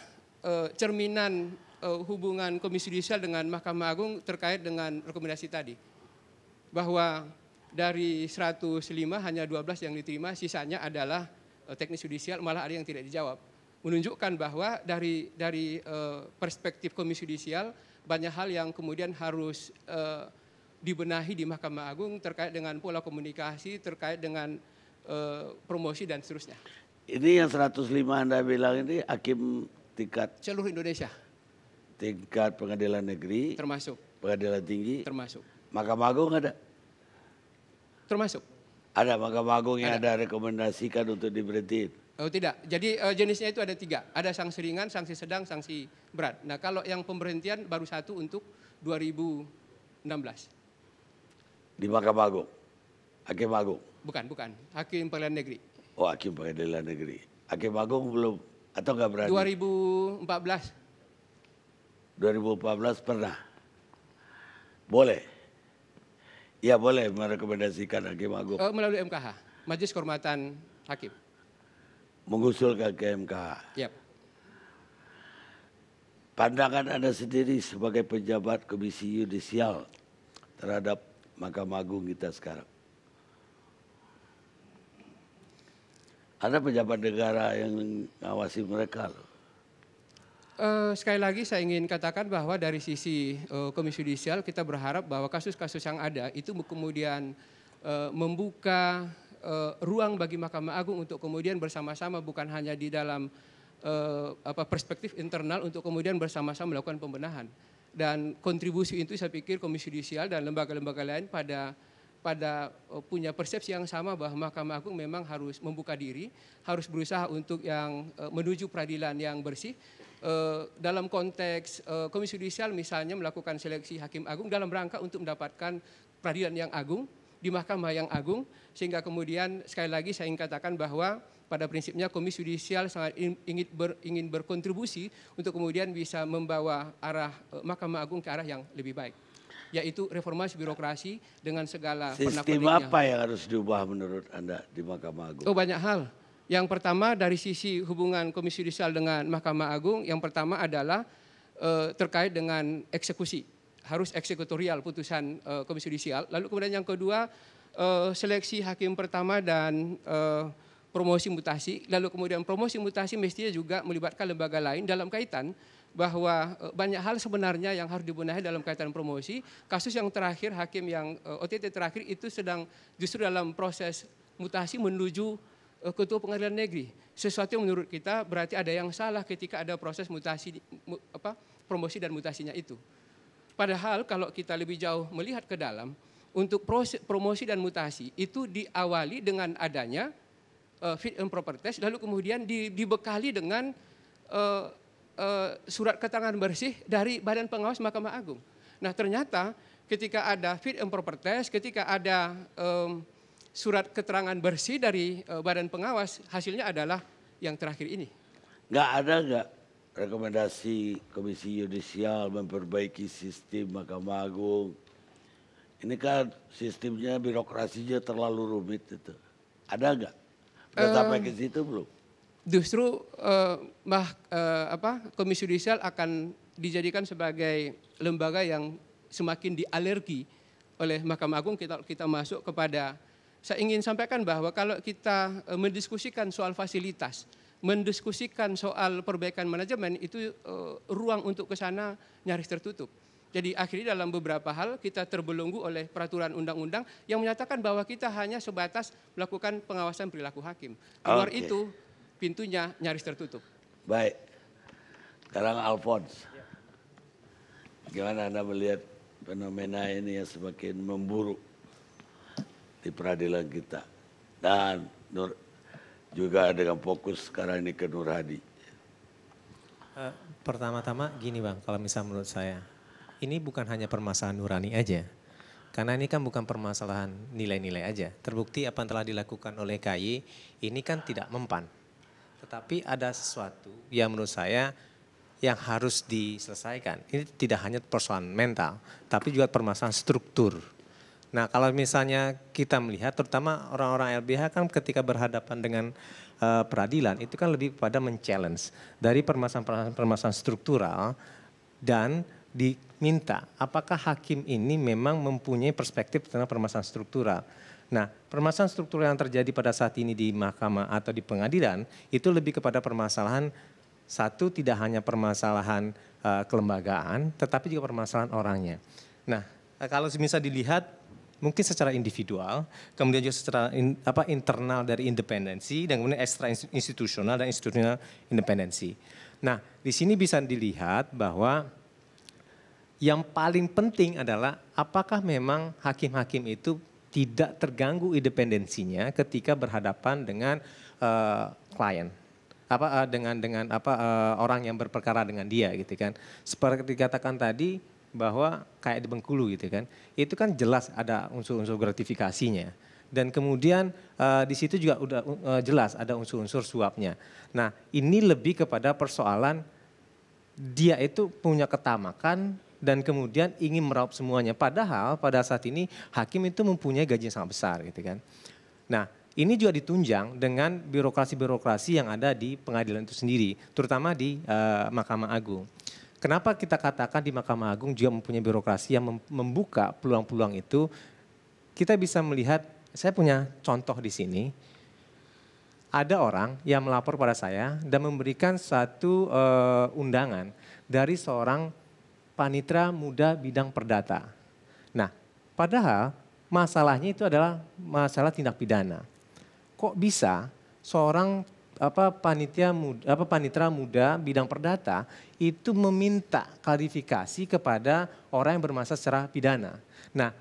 cerminan hubungan Komisi Yudisial dengan Mahkamah Agung terkait dengan rekomendasi tadi. Bahwa dari 105 hanya 12 yang diterima, sisanya adalah teknis yudisial, malah ada yang tidak dijawab. Menunjukkan bahwa dari perspektif Komisi Yudisial banyak hal yang kemudian harus dibenahi di Mahkamah Agung terkait dengan pola komunikasi, terkait dengan promosi dan seterusnya. Ini yang 105 Anda bilang ini hakim tingkat seluruh Indonesia. tingkat pengadilan negeri, termasuk pengadilan tinggi, termasuk Mahkamah Agung ada? termasuk. Ada Mahkamah Agung yang ada rekomendasikan untuk diberhentiin? Oh tidak, jadi jenisnya itu ada 3, ada sanksi ringan, sanksi sedang, sanksi berat. Nah kalau yang pemberhentian baru 1 untuk 2016. Di Mahkamah Agung? Hakim Agung? Bukan, Hakim Pengadilan Negeri. Oh, Hakim Pengadilan Negeri. Hakim Agung belum atau nggak berani? 2014. 2014 pernah? Boleh? Ya boleh merekomendasikan Hakim Agung. Melalui MKH, Majelis Kehormatan Hakim. Mengusulkan ke MKH. Yap. Pandangan Anda sendiri sebagai pejabat Komisi Yudisial terhadap Mahkamah Agung kita sekarang. Ada pejabat negara yang ngawasi mereka loh. Sekali lagi saya ingin katakan bahwa dari sisi Komisi Yudisial kita berharap bahwa kasus-kasus yang ada itu kemudian membuka ruang bagi Mahkamah Agung untuk kemudian bersama-sama bukan hanya di dalam perspektif internal untuk kemudian bersama-sama melakukan pembenahan. Dan kontribusi itu saya pikir Komisi Yudisial dan lembaga-lembaga lain pada punya persepsi yang sama bahwa Mahkamah Agung memang harus membuka diri, harus berusaha untuk yang menuju peradilan yang bersih. Dalam konteks Komisi Yudisial misalnya melakukan seleksi Hakim Agung dalam rangka untuk mendapatkan peradilan yang agung di Mahkamah yang agung, sehingga kemudian sekali lagi saya ingin katakan bahwa pada prinsipnya Komisi Yudisial sangat ingin berkontribusi untuk kemudian bisa membawa arah Mahkamah Agung ke arah yang lebih baik, yaitu reformasi birokrasi dengan segala sistem apa yang harus diubah menurut Anda di Mahkamah Agung? Oh, banyak hal. Yang pertama dari sisi hubungan Komisi Yudisial dengan Mahkamah Agung, yang pertama adalah terkait dengan eksekusi. Harus eksekutorial putusan Komisi Yudisial. Lalu kemudian yang kedua seleksi hakim pertama dan promosi mutasi. Lalu kemudian promosi mutasi mestinya juga melibatkan lembaga lain dalam kaitan bahwa banyak hal sebenarnya yang harus dibenahi dalam kaitan promosi. Kasus yang terakhir hakim yang OTT terakhir itu sedang justru dalam proses mutasi menuju ketua pengadilan negeri. Sesuatu yang menurut kita berarti ada yang salah ketika ada proses mutasi promosi dan mutasinya itu. Padahal kalau kita lebih jauh melihat ke dalam, untuk proses promosi dan mutasi itu diawali dengan adanya fit and proper test, lalu kemudian dibekali dengan surat keterangan bersih dari Badan Pengawas Mahkamah Agung. Nah ternyata ketika ada fit and proper test, ketika ada surat keterangan bersih dari Badan Pengawas, hasilnya adalah yang terakhir ini. Nggak ada nggak rekomendasi Komisi Yudisial memperbaiki sistem Mahkamah Agung? Ini kan sistemnya, birokrasinya terlalu rumit itu. Ada nggak? Udah sampai ke situ belum? Justru Komisi Yudisial akan dijadikan sebagai lembaga yang semakin dialergi oleh Mahkamah Agung kita masuk kepada. Saya ingin sampaikan bahwa kalau kita mendiskusikan soal fasilitas, mendiskusikan soal perbaikan manajemen, itu ruang untuk ke sana nyaris tertutup. Jadi akhirnya dalam beberapa hal kita terbelenggu oleh peraturan undang-undang yang menyatakan bahwa kita hanya sebatas melakukan pengawasan perilaku hakim. Luar itu pintunya nyaris tertutup. Baik. Sekarang Alphonse. Gimana Anda melihat fenomena ini yang semakin memburuk di peradilan kita? Dan juga dengan fokus sekarang ini ke Nur Hadi. Pertama-tama gini Bang, kalau misalnya menurut saya, ini bukan hanya permasalahan nurani aja. Karena ini kan bukan permasalahan nilai-nilai aja. Terbukti apa yang telah dilakukan oleh KY ini kan tidak mempan. Tetapi ada sesuatu yang menurut saya yang harus diselesaikan. Ini tidak hanya persoalan mental, tapi juga permasalahan struktur. Nah kalau misalnya kita melihat terutama orang-orang LBH kan ketika berhadapan dengan peradilan itu kan lebih pada men-challenge dari permasalahan struktural dan diminta apakah hakim ini memang mempunyai perspektif tentang permasalahan struktural. Nah permasalahan struktural yang terjadi pada saat ini di mahkamah atau di pengadilan itu lebih kepada permasalahan satu tidak hanya permasalahan kelembagaan tetapi juga permasalahan orangnya. Nah kalau bisa dilihat mungkin secara individual, kemudian juga secara internal dari independensi dan kemudian ekstra institusional dan institusional independensi. Nah, di sini bisa dilihat bahwa yang paling penting adalah apakah memang hakim-hakim itu tidak terganggu independensinya ketika berhadapan dengan klien, orang yang berperkara dengan dia gitu kan. Seperti dikatakan tadi bahwa kayak di Bengkulu gitu kan, itu kan jelas ada unsur-unsur gratifikasinya. Dan kemudian di situ juga udah jelas ada unsur-unsur suapnya. Nah ini lebih kepada persoalan dia itu punya ketamakan dan kemudian ingin meraup semuanya. Padahal pada saat ini hakim itu mempunyai gaji yang sangat besar gitu kan. Nah ini juga ditunjang dengan birokrasi-birokrasi yang ada di pengadilan itu sendiri, terutama di Mahkamah Agung. Kenapa kita katakan di Mahkamah Agung juga mempunyai birokrasi yang membuka peluang-peluang itu? Kita bisa melihat, saya punya contoh di sini. Ada orang yang melapor pada saya dan memberikan satu undangan dari seorang panitera muda bidang perdata. Nah, padahal masalahnya itu adalah masalah tindak pidana. Kok bisa seorang panitera muda bidang perdata itu meminta klarifikasi kepada orang yang bermasalah secara pidana. Nah,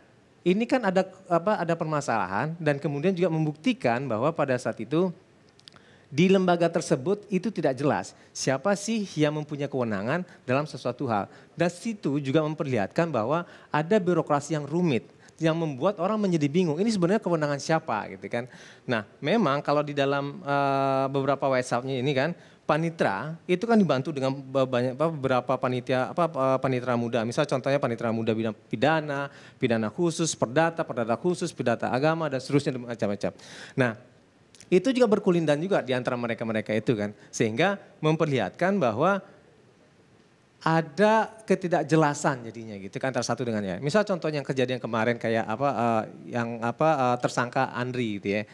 ini kan ada permasalahan dan kemudian juga membuktikan bahwa pada saat itu di lembaga tersebut itu tidak jelas siapa sih yang mempunyai kewenangan dalam sesuatu hal. Dan situ juga memperlihatkan bahwa ada birokrasi yang rumit yang membuat orang menjadi bingung. Ini sebenarnya kewenangan siapa gitu kan. Nah memang kalau di dalam beberapa website-nya ini kan, panitera itu kan dibantu dengan beberapa panitera muda. Misal contohnya panitera muda bidang pidana, pidana khusus, perdata khusus, perdata agama dan seterusnya macam-macam. Nah itu juga berkulindan juga di antara mereka-mereka itu kan. Sehingga memperlihatkan bahwa ada ketidakjelasan jadinya gitu kan antara satu dengan yang. Misal contohnya yang kejadian kemarin kayak tersangka Andri gitu ya.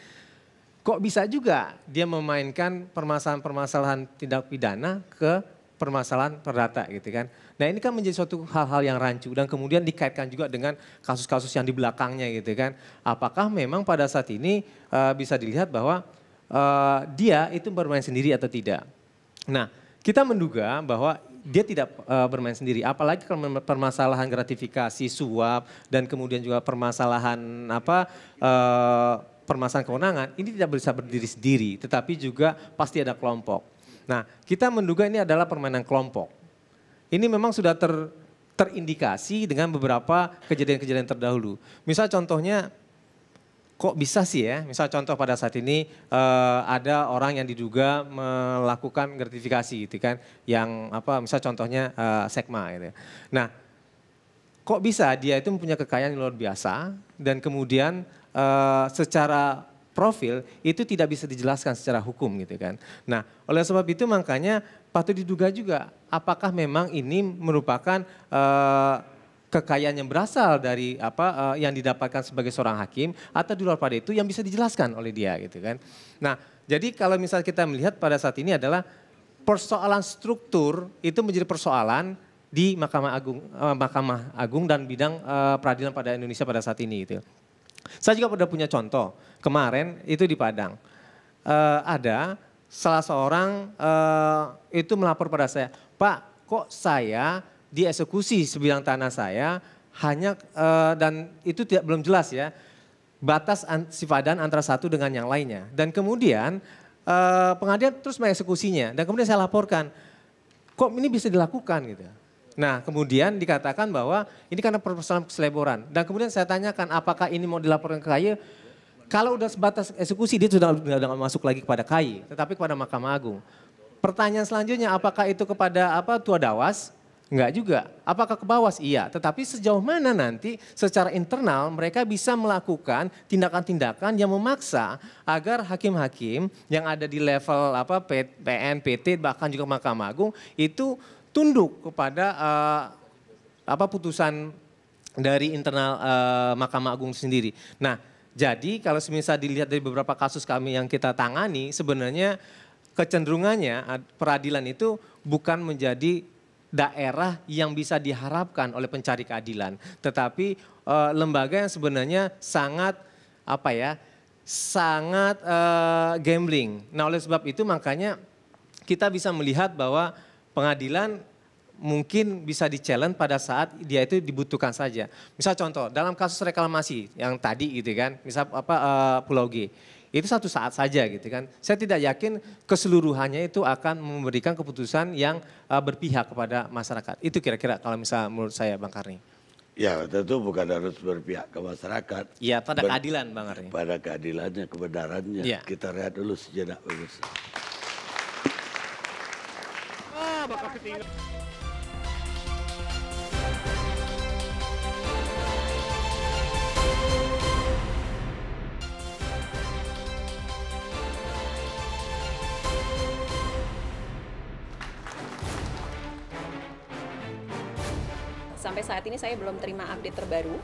Kok bisa juga dia memainkan permasalahan-permasalahan tindak pidana ke permasalahan perdata gitu kan. Nah ini kan menjadi suatu hal-hal yang rancu dan kemudian dikaitkan juga dengan kasus-kasus yang di belakangnya gitu kan. Apakah memang pada saat ini bisa dilihat bahwa dia itu bermain sendiri atau tidak. Nah kita menduga bahwa dia tidak bermain sendiri, apalagi kalau permasalahan gratifikasi, suap, dan kemudian juga permasalahan permasalahan kewenangan, ini tidak bisa berdiri sendiri, tetapi juga pasti ada kelompok. Nah, kita menduga ini adalah permainan kelompok. Ini memang sudah terindikasi dengan beberapa kejadian-kejadian terdahulu. Misal contohnya, kok bisa sih ya, misal contoh pada saat ini ada orang yang diduga melakukan gratifikasi gitu kan, yang misal contohnya Sekma gitu. Nah, kok bisa dia itu mempunyai kekayaan yang luar biasa dan kemudian secara profil itu tidak bisa dijelaskan secara hukum gitu kan. Nah, oleh sebab itu makanya patut diduga juga apakah memang ini merupakan kekayaan yang berasal dari yang didapatkan sebagai seorang hakim atau di luar pada itu yang bisa dijelaskan oleh dia gitu kan. Nah, jadi kalau misal kita melihat pada saat ini adalah persoalan struktur itu menjadi persoalan di Mahkamah Agung dan bidang peradilan pada Indonesia pada saat ini gitu. Saya juga pernah punya contoh kemarin itu di Padang. Ada salah seorang itu melapor pada saya, Pak kok saya dieksekusi sebidang tanah saya hanya dan itu belum jelas ya batas sifadan antara satu dengan yang lainnya dan kemudian pengadilan terus mengeksekusinya dan kemudian saya laporkan kok ini bisa dilakukan gitu. Nah kemudian dikatakan bahwa ini karena persoalan keseleboran dan kemudian saya tanyakan apakah ini mau dilaporkan ke KAY. Kalau udah sebatas eksekusi dia sudah masuk lagi kepada KAY tetapi kepada Mahkamah Agung. Pertanyaan selanjutnya apakah itu kepada Tua Dawas? Enggak juga. Apakah ke Bawas? Iya. Tetapi sejauh mana nanti secara internal mereka bisa melakukan tindakan-tindakan yang memaksa agar hakim-hakim yang ada di level PN, PT bahkan juga Mahkamah Agung itu tunduk kepada putusan dari internal Mahkamah Agung sendiri. Nah, jadi kalau misalnya dilihat dari beberapa kasus kami yang kita tangani sebenarnya kecenderungannya peradilan itu bukan menjadi daerah yang bisa diharapkan oleh pencari keadilan, tetapi lembaga yang sebenarnya sangat gambling. Nah oleh sebab itu makanya kita bisa melihat bahwa pengadilan mungkin bisa di-challenge pada saat dia itu dibutuhkan saja. Misal contoh, dalam kasus reklamasi yang tadi gitu kan, misal Pulau G, itu satu saat saja gitu kan. Saya tidak yakin keseluruhannya itu akan memberikan keputusan yang berpihak kepada masyarakat. Itu kira-kira kalau misal menurut saya Bang Karni. Ya tentu bukan harus berpihak ke masyarakat. Ya pada keadilan Bang Karni. Pada keadilannya, kebenarannya. Ya. Kita lihat dulu sejenak pemirsa. Sampai saat ini saya belum terima update terbaru,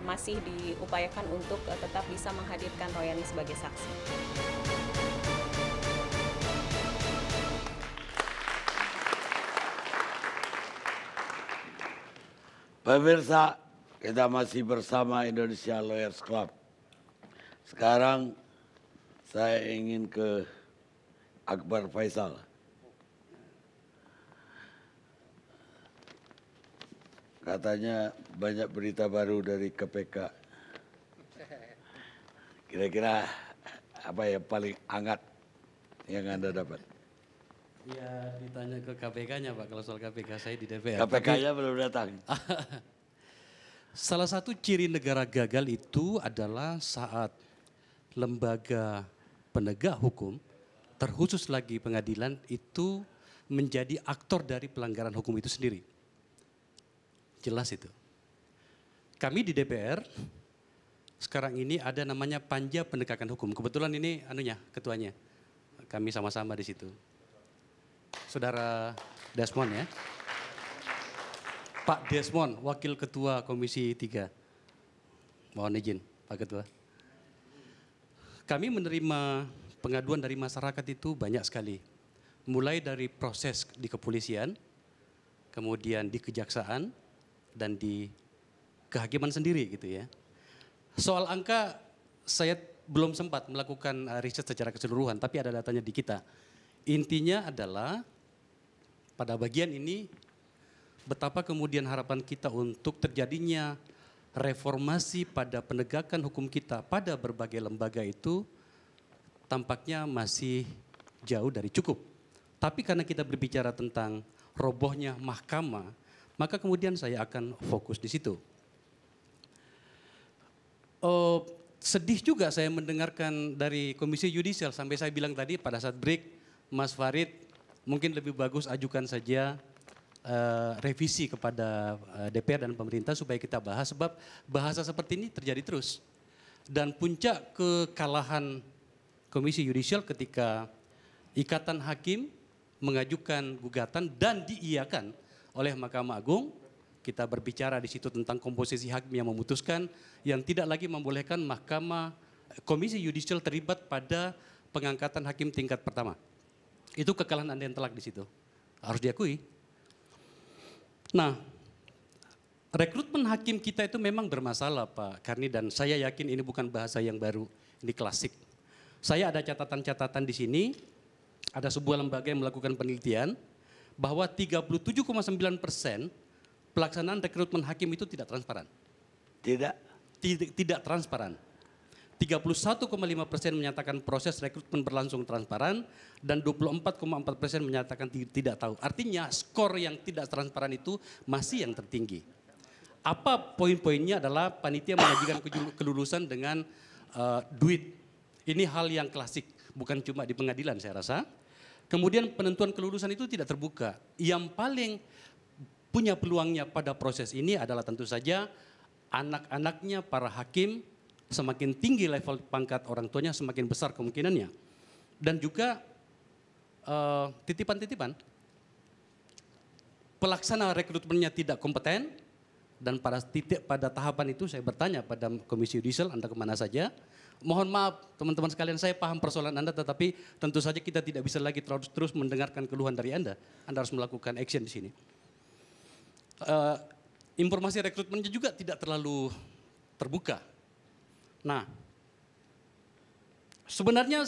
masih diupayakan untuk tetap bisa menghadirkan Royani sebagai saksi. Pemirsa, kita masih bersama Indonesia Lawyers Club. Sekarang saya ingin ke Akbar Faisal. Katanya banyak berita baru dari KPK. Kira-kira apa yang paling hangat yang Anda dapat? Ya ditanya ke KPK-nya Pak, kalau soal KPK saya di DPR. KPK-nya belum datang. Salah satu ciri negara gagal itu adalah saat lembaga penegak hukum, terkhusus lagi pengadilan, itu menjadi aktor dari pelanggaran hukum itu sendiri. Jelas itu. Kami di DPR sekarang ini ada namanya Panja Penegakan Hukum. Kebetulan ini ketuanya. Kami sama-sama di situ. Saudara Desmond ya. Pak Desmond, Wakil Ketua Komisi 3. Mohon izin Pak Ketua. Kami menerima pengaduan dari masyarakat itu banyak sekali. Mulai dari proses di kepolisian, kemudian di kejaksaan, dan di kehakiman sendiri gitu ya. Soal angka saya belum sempat melakukan riset secara keseluruhan, tapi ada datanya di kita. Intinya adalah pada bagian ini betapa kemudian harapan kita untuk terjadinya reformasi pada penegakan hukum kita pada berbagai lembaga itu tampaknya masih jauh dari cukup. Tapi karena kita berbicara tentang robohnya mahkamah, maka kemudian saya akan fokus di situ. Sedih juga saya mendengarkan dari Komisi Yudisial sampai saya bilang tadi pada saat break, Mas Farid mungkin lebih bagus ajukan saja revisi kepada DPR dan pemerintah supaya kita bahas, sebab bahasa seperti ini terjadi terus. Dan puncak kekalahan Komisi Yudisial ketika Ikatan Hakim mengajukan gugatan dan diiyakan oleh Mahkamah Agung. Kita berbicara di situ tentang komposisi hakim yang memutuskan, yang tidak lagi membolehkan Komisi Yudisial terlibat pada pengangkatan hakim tingkat pertama. Itu kekalahan Anda yang telak di situ, harus diakui. Nah, rekrutmen hakim kita itu memang bermasalah Pak Karni, dan saya yakin ini bukan bahasa yang baru, ini klasik. Saya ada catatan-catatan di sini, ada sebuah lembaga yang melakukan penelitian, bahwa 37,9% pelaksanaan rekrutmen hakim itu tidak transparan. Tidak transparan. 31,5% menyatakan proses rekrutmen berlangsung transparan dan 24,4% menyatakan tidak tahu. Artinya skor yang tidak transparan itu masih yang tertinggi. Apa poin-poinnya adalah panitia mengajukan kelulusan dengan duit. Ini hal yang klasik, bukan cuma di pengadilan saya rasa. Kemudian penentuan kelulusan itu tidak terbuka. Yang paling punya peluangnya pada proses ini adalah tentu saja anak-anaknya para hakim. Semakin tinggi level pangkat orang tuanya, semakin besar kemungkinannya. Dan juga titipan-titipan. Pelaksana rekrutmennya tidak kompeten, dan pada tahapan itu saya bertanya pada Komisi Yudisial, Anda kemana saja? Mohon maaf teman-teman sekalian, saya paham persoalan Anda, tetapi tentu saja kita tidak bisa lagi terus mendengarkan keluhan dari Anda. Anda harus melakukan action di sini. Informasi rekrutmennya juga tidak terlalu terbuka. Nah, sebenarnya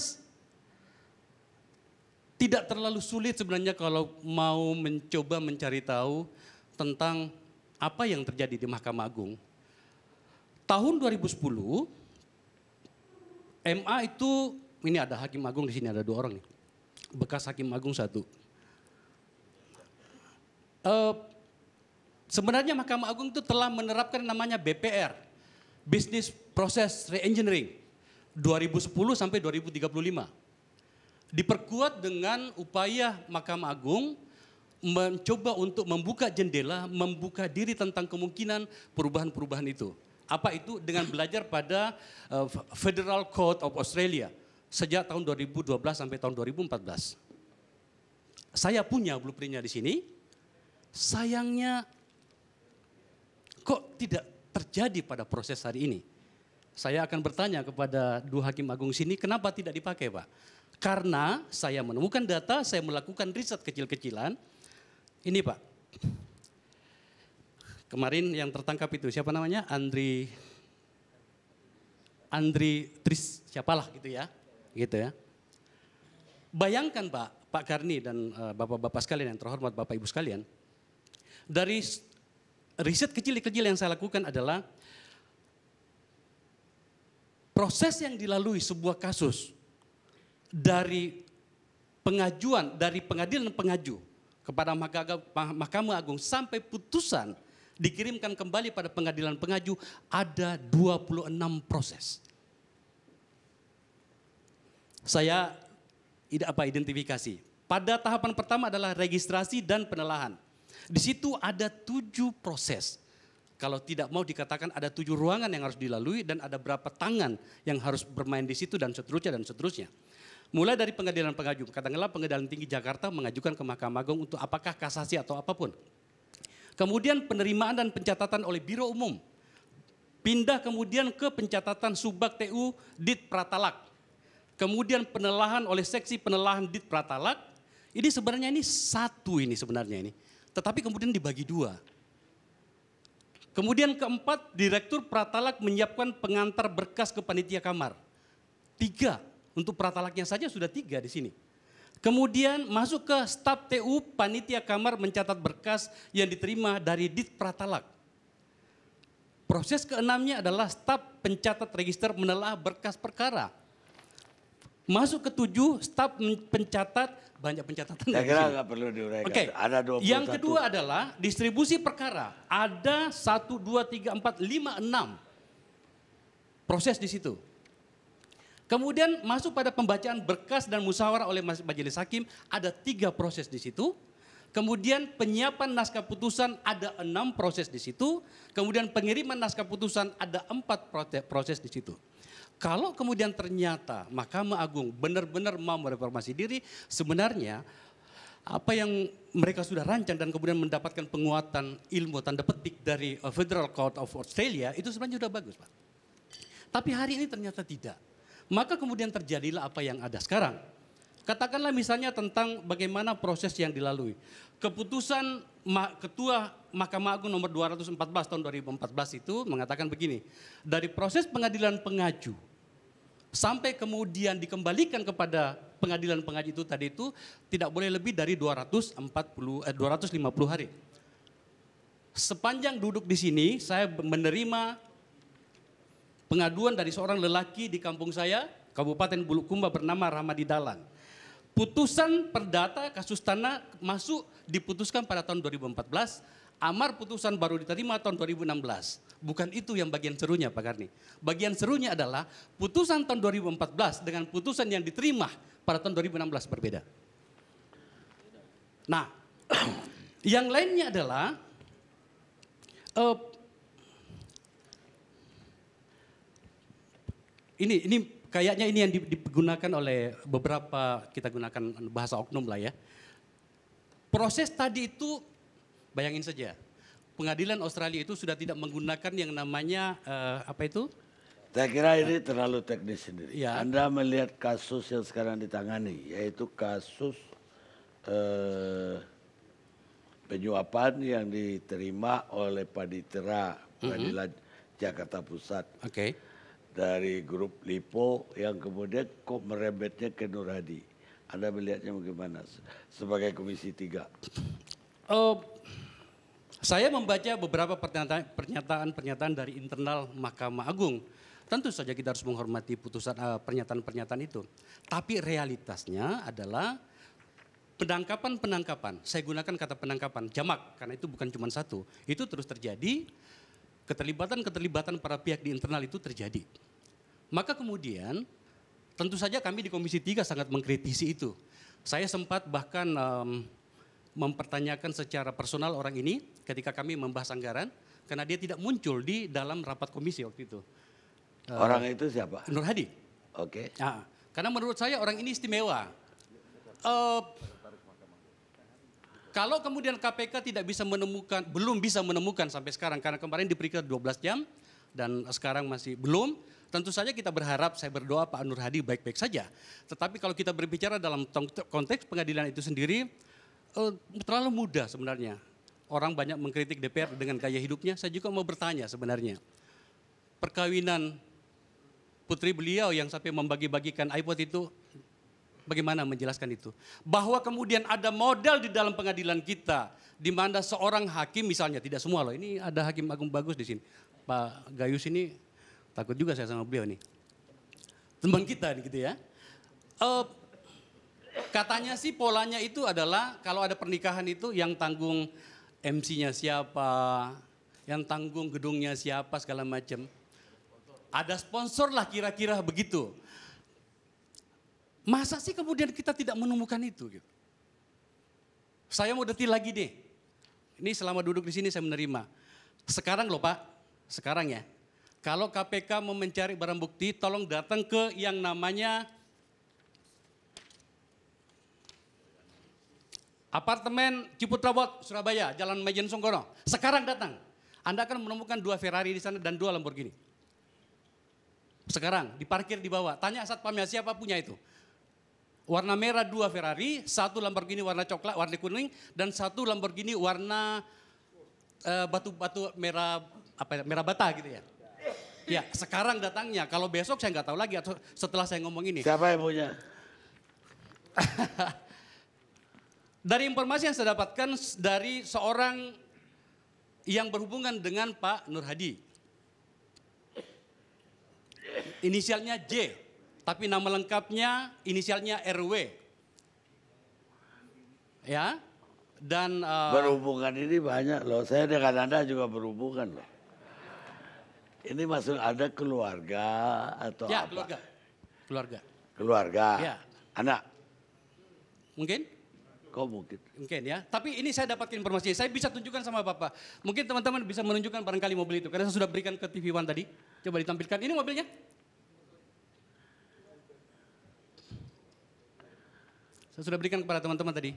tidak terlalu sulit sebenarnya kalau mau mencoba mencari tahu tentang apa yang terjadi di Mahkamah Agung. Tahun 2010, MA itu, ini ada Hakim Agung di sini, ada 2 orang nih. Bekas Hakim Agung 1. Sebenarnya Mahkamah Agung itu telah menerapkan namanya BPR, Business Process Reengineering, 2010 sampai 2035. Diperkuat dengan upaya Mahkamah Agung mencoba untuk membuka jendela, membuka diri tentang kemungkinan perubahan-perubahan itu. Apa itu? Dengan belajar pada Federal Court of Australia sejak tahun 2012 sampai tahun 2014. Saya punya blueprintnya di sini. Sayangnya kok tidak terjadi pada proses hari ini. Saya akan bertanya kepada 2 Hakim Agung sini, kenapa tidak dipakai, Pak? Karena saya menemukan data, saya melakukan riset kecil-kecilan. Ini Pak, kemarin yang tertangkap itu siapa namanya? Andri Tris, siapalah gitu ya. Bayangkan Pak Karni dan Bapak-Bapak sekalian yang terhormat, Bapak Ibu sekalian. Dari riset kecil-kecil yang saya lakukan adalah proses yang dilalui sebuah kasus dari pengajuan, dari pengadilan pengaju kepada Mahkamah Agung sampai putusan dikirimkan kembali pada pengadilan pengaju ada 26 proses. Saya identifikasi. Pada tahapan pertama adalah registrasi dan penelahan. Di situ ada 7 proses. Kalau tidak mau dikatakan ada 7 ruangan yang harus dilalui dan ada berapa tangan yang harus bermain di situ dan seterusnya. Mulai dari pengadilan pengaju, katakanlah Pengadilan Tinggi Jakarta mengajukan ke Mahkamah Agung untuk apakah kasasi atau apapun. Kemudian penerimaan dan pencatatan oleh Biro Umum. Pindah kemudian ke pencatatan Subak TU Dit Pratalak. Kemudian penelahan oleh seksi penelahan Dit Pratalak. Ini sebenarnya satu sebenarnya. Tetapi kemudian dibagi 2. Kemudian keempat, Direktur Pratalak menyiapkan pengantar berkas ke panitia kamar. 3. Untuk pratalaknya saja sudah 3 di sini. Kemudian masuk ke staf TU, panitia kamar mencatat berkas yang diterima dari Dit Pratalak. Proses ke-6-nya adalah staf pencatat register menelaah berkas perkara. Masuk ke 7, staf pencatat, banyak pencatatan. Saya kira nggak perlu diuraikan. Oke. Ada 21. Yang kedua adalah distribusi perkara. Ada 1, 2, 3, 4, 5, 6 proses di situ. Kemudian masuk pada pembacaan berkas dan musyawarah oleh majelis hakim, ada 3 proses di situ. Kemudian penyiapan naskah putusan ada 6 proses di situ. Kemudian pengiriman naskah putusan ada 4 proses di situ. Kalau kemudian ternyata Mahkamah Agung benar-benar mau mereformasi diri, sebenarnya apa yang mereka sudah rancang dan kemudian mendapatkan penguatan ilmu tanda petik dari Federal Court of Australia itu sebenarnya sudah bagus, Pak. Tapi hari ini ternyata tidak. Maka kemudian terjadilah apa yang ada sekarang. Katakanlah misalnya tentang bagaimana proses yang dilalui. Keputusan Ketua Mahkamah Agung nomor 214 tahun 2014 itu mengatakan begini. Dari proses pengadilan pengaju sampai kemudian dikembalikan kepada pengadilan pengaju itu tadi itu tidak boleh lebih dari 250 hari. Sepanjang duduk di sini saya menerima pengaduan dari seorang lelaki di kampung saya, Kabupaten Bulukumba bernama Ramadi Dalan. Putusan perdata kasus tanah diputuskan pada tahun 2014, amar putusan baru diterima tahun 2016. Bukan itu yang bagian serunya Pak Karni. Bagian serunya adalah putusan tahun 2014 dengan putusan yang diterima pada tahun 2016 berbeda. Nah, yang lainnya adalah ini kayaknya ini yang digunakan oleh beberapa, kita gunakan bahasa oknum lah ya. Proses tadi itu, bayangin saja, pengadilan Australia itu sudah tidak menggunakan yang namanya apa itu? Saya kira ini terlalu teknis sendiri. Ya. Anda melihat kasus yang sekarang ditangani, yaitu kasus penyuapan yang diterima oleh Panitera Pengadilan Jakarta Pusat. Dari grup Lipo yang kemudian kok merembetnya ke Nur Hadi. Anda melihatnya bagaimana sebagai Komisi 3? Saya membaca beberapa pernyataan dari internal Mahkamah Agung. Tentu saja kita harus menghormati putusan pernyataan-pernyataan itu. Tapi realitasnya adalah penangkapan, saya gunakan kata penangkapan, jamak, karena itu bukan cuma satu. Itu terus terjadi, keterlibatan para pihak di internal itu terjadi. Maka kemudian, tentu saja kami di Komisi 3 sangat mengkritisi itu. Saya sempat bahkan mempertanyakan secara personal orang ini ketika kami membahas anggaran, karena dia tidak muncul di dalam rapat komisi waktu itu. Orang itu siapa? Nur Hadi. Oke. Nah, karena menurut saya orang ini istimewa. Kalau kemudian KPK belum bisa menemukan sampai sekarang, karena kemarin diperiksa 12 jam dan sekarang masih belum, tentu saja kita berharap, saya berdoa Pak Nur Hadi baik-baik saja. Tetapi kalau kita berbicara dalam konteks pengadilan itu sendiri, terlalu mudah sebenarnya. Orang banyak mengkritik DPR dengan gaya hidupnya, saya juga mau bertanya sebenarnya. Perkawinan putri beliau yang sampai membagi-bagikan iPod itu, bagaimana menjelaskan itu? Bahwa kemudian ada model di dalam pengadilan kita, di mana seorang hakim misalnya, tidak semua loh, ini ada hakim agung bagus di sini. Pak Gayus ini, takut juga saya sama beliau nih. Teman kita nih gitu ya. Katanya sih polanya itu adalah kalau ada pernikahan itu yang tanggung MC-nya siapa, yang tanggung gedungnya siapa segala macam. Ada sponsor lah kira-kira begitu. Masa sih kemudian kita tidak menemukan itu? Gitu. Saya mau detil lagi deh. Ini selama duduk di sini saya menerima. Sekarang loh Pak, sekarang ya. Kalau KPK mau mencari barang bukti, tolong datang ke yang namanya apartemen Ciputra Bot, Surabaya, Jalan Majen Songkono. Sekarang datang. Anda akan menemukan 2 Ferrari di sana dan 2 Lamborghini. Sekarang diparkir di bawah. Tanya satpamnya siapa punya itu. Warna merah 2 Ferrari, 1 Lamborghini warna coklat, warna kuning, dan 1 Lamborghini warna batu-batu merah merah bata gitu ya. Ya, sekarang datangnya. Kalau besok saya nggak tahu lagi atau setelah saya ngomong ini. Siapa yang punya? Dari informasi yang saya dapatkan dari seorang yang berhubungan dengan Pak Nur Hadi. Inisialnya J, tapi nama lengkapnya inisialnya RW. Ya, dan berhubungan ini banyak loh. Saya dengan Anda juga berhubungan loh. Ini maksud ada keluarga atau ya, apa? Keluarga. Ya. Anak? Mungkin? Kok mungkin? Mungkin ya. Tapi ini saya dapatkan informasi. Saya bisa tunjukkan sama Bapak. Mungkin teman-teman bisa menunjukkan barangkali mobil itu. Karena saya sudah berikan ke TV One tadi. Coba ditampilkan. Ini mobilnya. Saya sudah berikan kepada teman-teman tadi.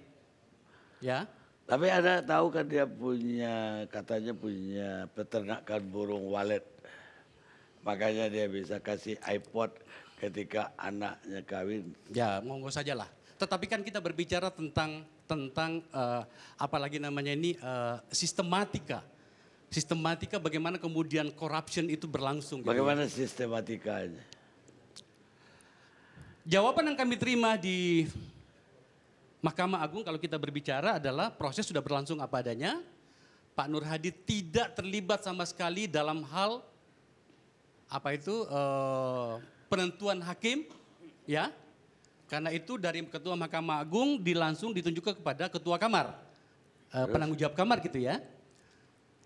Ya. Tapi Anda tahu kan dia punya, katanya punya peternakan burung walet. Makanya dia bisa kasih iPod ketika anaknya kawin. Ya, monggo saja lah. Tetapi kan kita berbicara tentang apalagi namanya ini sistematika. Sistematika bagaimana kemudian corruption itu berlangsung. Bagaimana gitu ya? Sistematikanya? Jawaban yang kami terima di Mahkamah Agung kalau kita berbicara adalah proses sudah berlangsung apa adanya. Pak Nur Hadi tidak terlibat sama sekali dalam hal penentuan hakim, ya. Karena itu dari Ketua Mahkamah Agung langsung ditunjukkan kepada Ketua Kamar, penanggung jawab Kamar gitu ya.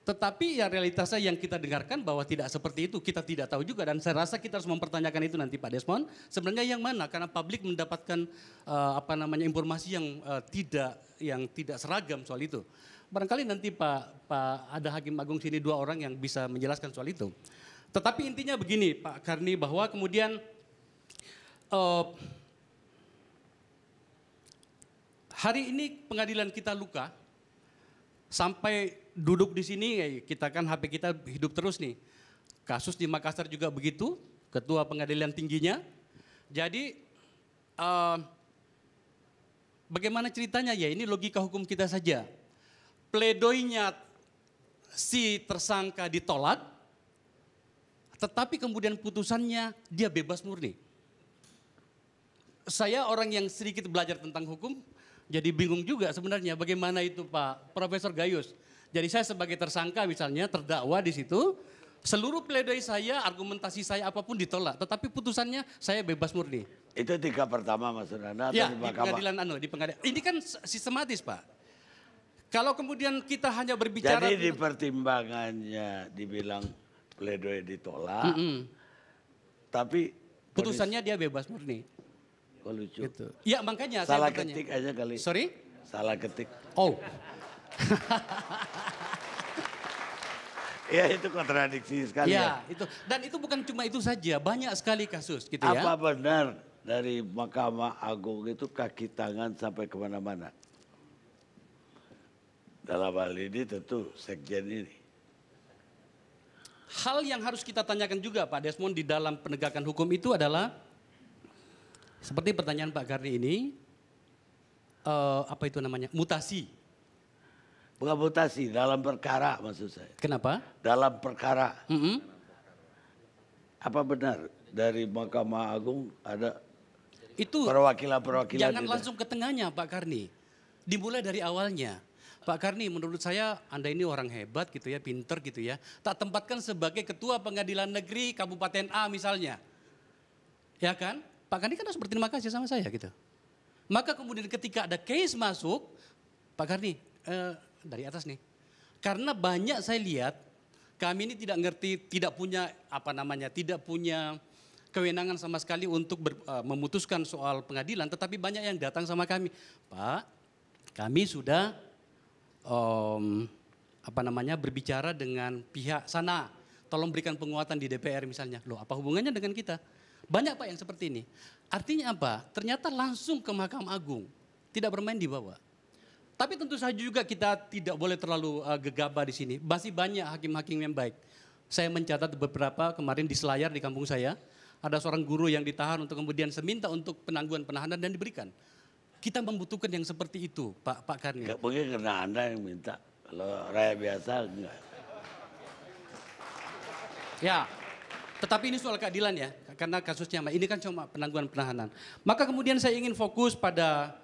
Tetapi ya realitasnya yang kita dengarkan bahwa tidak seperti itu, kita tidak tahu juga dan saya rasa kita harus mempertanyakan itu nanti Pak Desmond. Sebenarnya yang mana? Karena publik mendapatkan informasi yang tidak seragam soal itu. Barangkali nanti Pak ada Hakim Agung sini 2 orang yang bisa menjelaskan soal itu. Tetapi intinya begini Pak Karni, bahwa kemudian hari ini pengadilan kita luka, sampai duduk di sini kita kan HP kita hidup terus nih. Kasus di Makassar juga begitu, ketua pengadilan tingginya. Jadi bagaimana ceritanya ya, ini logika hukum kita saja. Pledoinya si tersangka ditolak, tetapi kemudian putusannya dia bebas murni. saya orang yang sedikit belajar tentang hukum, jadi bingung juga sebenarnya bagaimana itu Pak Profesor Gayus. Jadi saya sebagai tersangka misalnya terdakwa di situ, seluruh pledoi saya, argumentasi saya apapun ditolak, tetapi putusannya saya bebas murni. Itu tingkat pertama maksud Anda? Ya, di pengadilan di pengadilan. Ini kan sistematis Pak. Kalau kemudian kita hanya berbicara... Jadi di pertimbangannya dibilang pledoi ditolak, tapi... Putusannya dia bebas murni. Oh lucu. Gitu. Ya makanya salah saya ketik aja kali. Sorry? Salah ketik. Oh. Ya itu kontradiksi sekali ya. Itu. Dan itu bukan cuma itu saja, banyak sekali kasus gitu ya. Apa benar dari Mahkamah Agung itu kaki tangan sampai kemana-mana? Dalam hal ini tentu sekjen ini. Hal yang harus kita tanyakan juga Pak Desmond di dalam penegakan hukum itu adalah seperti pertanyaan Pak Karni ini, apa itu namanya, mutasi. Bukan mutasi, dalam perkara maksud saya. Kenapa? Dalam perkara. Apa benar dari Mahkamah Agung ada itu perwakilan-perwakilan? Jangan langsung ke tengahnya Pak Karni, dimulai dari awalnya. Pak Karni, menurut saya Anda ini orang hebat gitu ya, pinter gitu ya. Tak tempatkan sebagai Ketua Pengadilan Negeri Kabupaten A misalnya. Ya kan? Pak Karni kan harus berterima kasih sama saya gitu. Maka kemudian ketika ada case masuk, Pak Karni dari atas nih. Karena banyak saya lihat kami ini tidak ngerti, tidak punya apa namanya, tidak punya kewenangan sama sekali untuk memutuskan soal pengadilan. Tetapi banyak yang datang sama kami. Pak, kami sudah berbicara dengan pihak sana, tolong berikan penguatan di DPR misalnya. Loh, apa hubungannya dengan kita? Banyak Pak yang seperti ini. Artinya apa? Ternyata langsung ke Mahkamah Agung, tidak bermain di bawah. Tapi tentu saja juga kita tidak boleh terlalu gegabah di sini. Masih banyak hakim-hakim yang baik. Saya mencatat beberapa kemarin di Selayar di kampung saya, ada seorang guru yang ditahan untuk kemudian seminta untuk penangguhan penahanan dan diberikan. Kita membutuhkan yang seperti itu, Pak Karni. Mungkin karena Anda yang minta, kalau rakyat biasa enggak. Ya, tetapi ini soal keadilan ya, karena kasusnya ini kan cuma penangguhan penahanan. Maka kemudian saya ingin fokus pada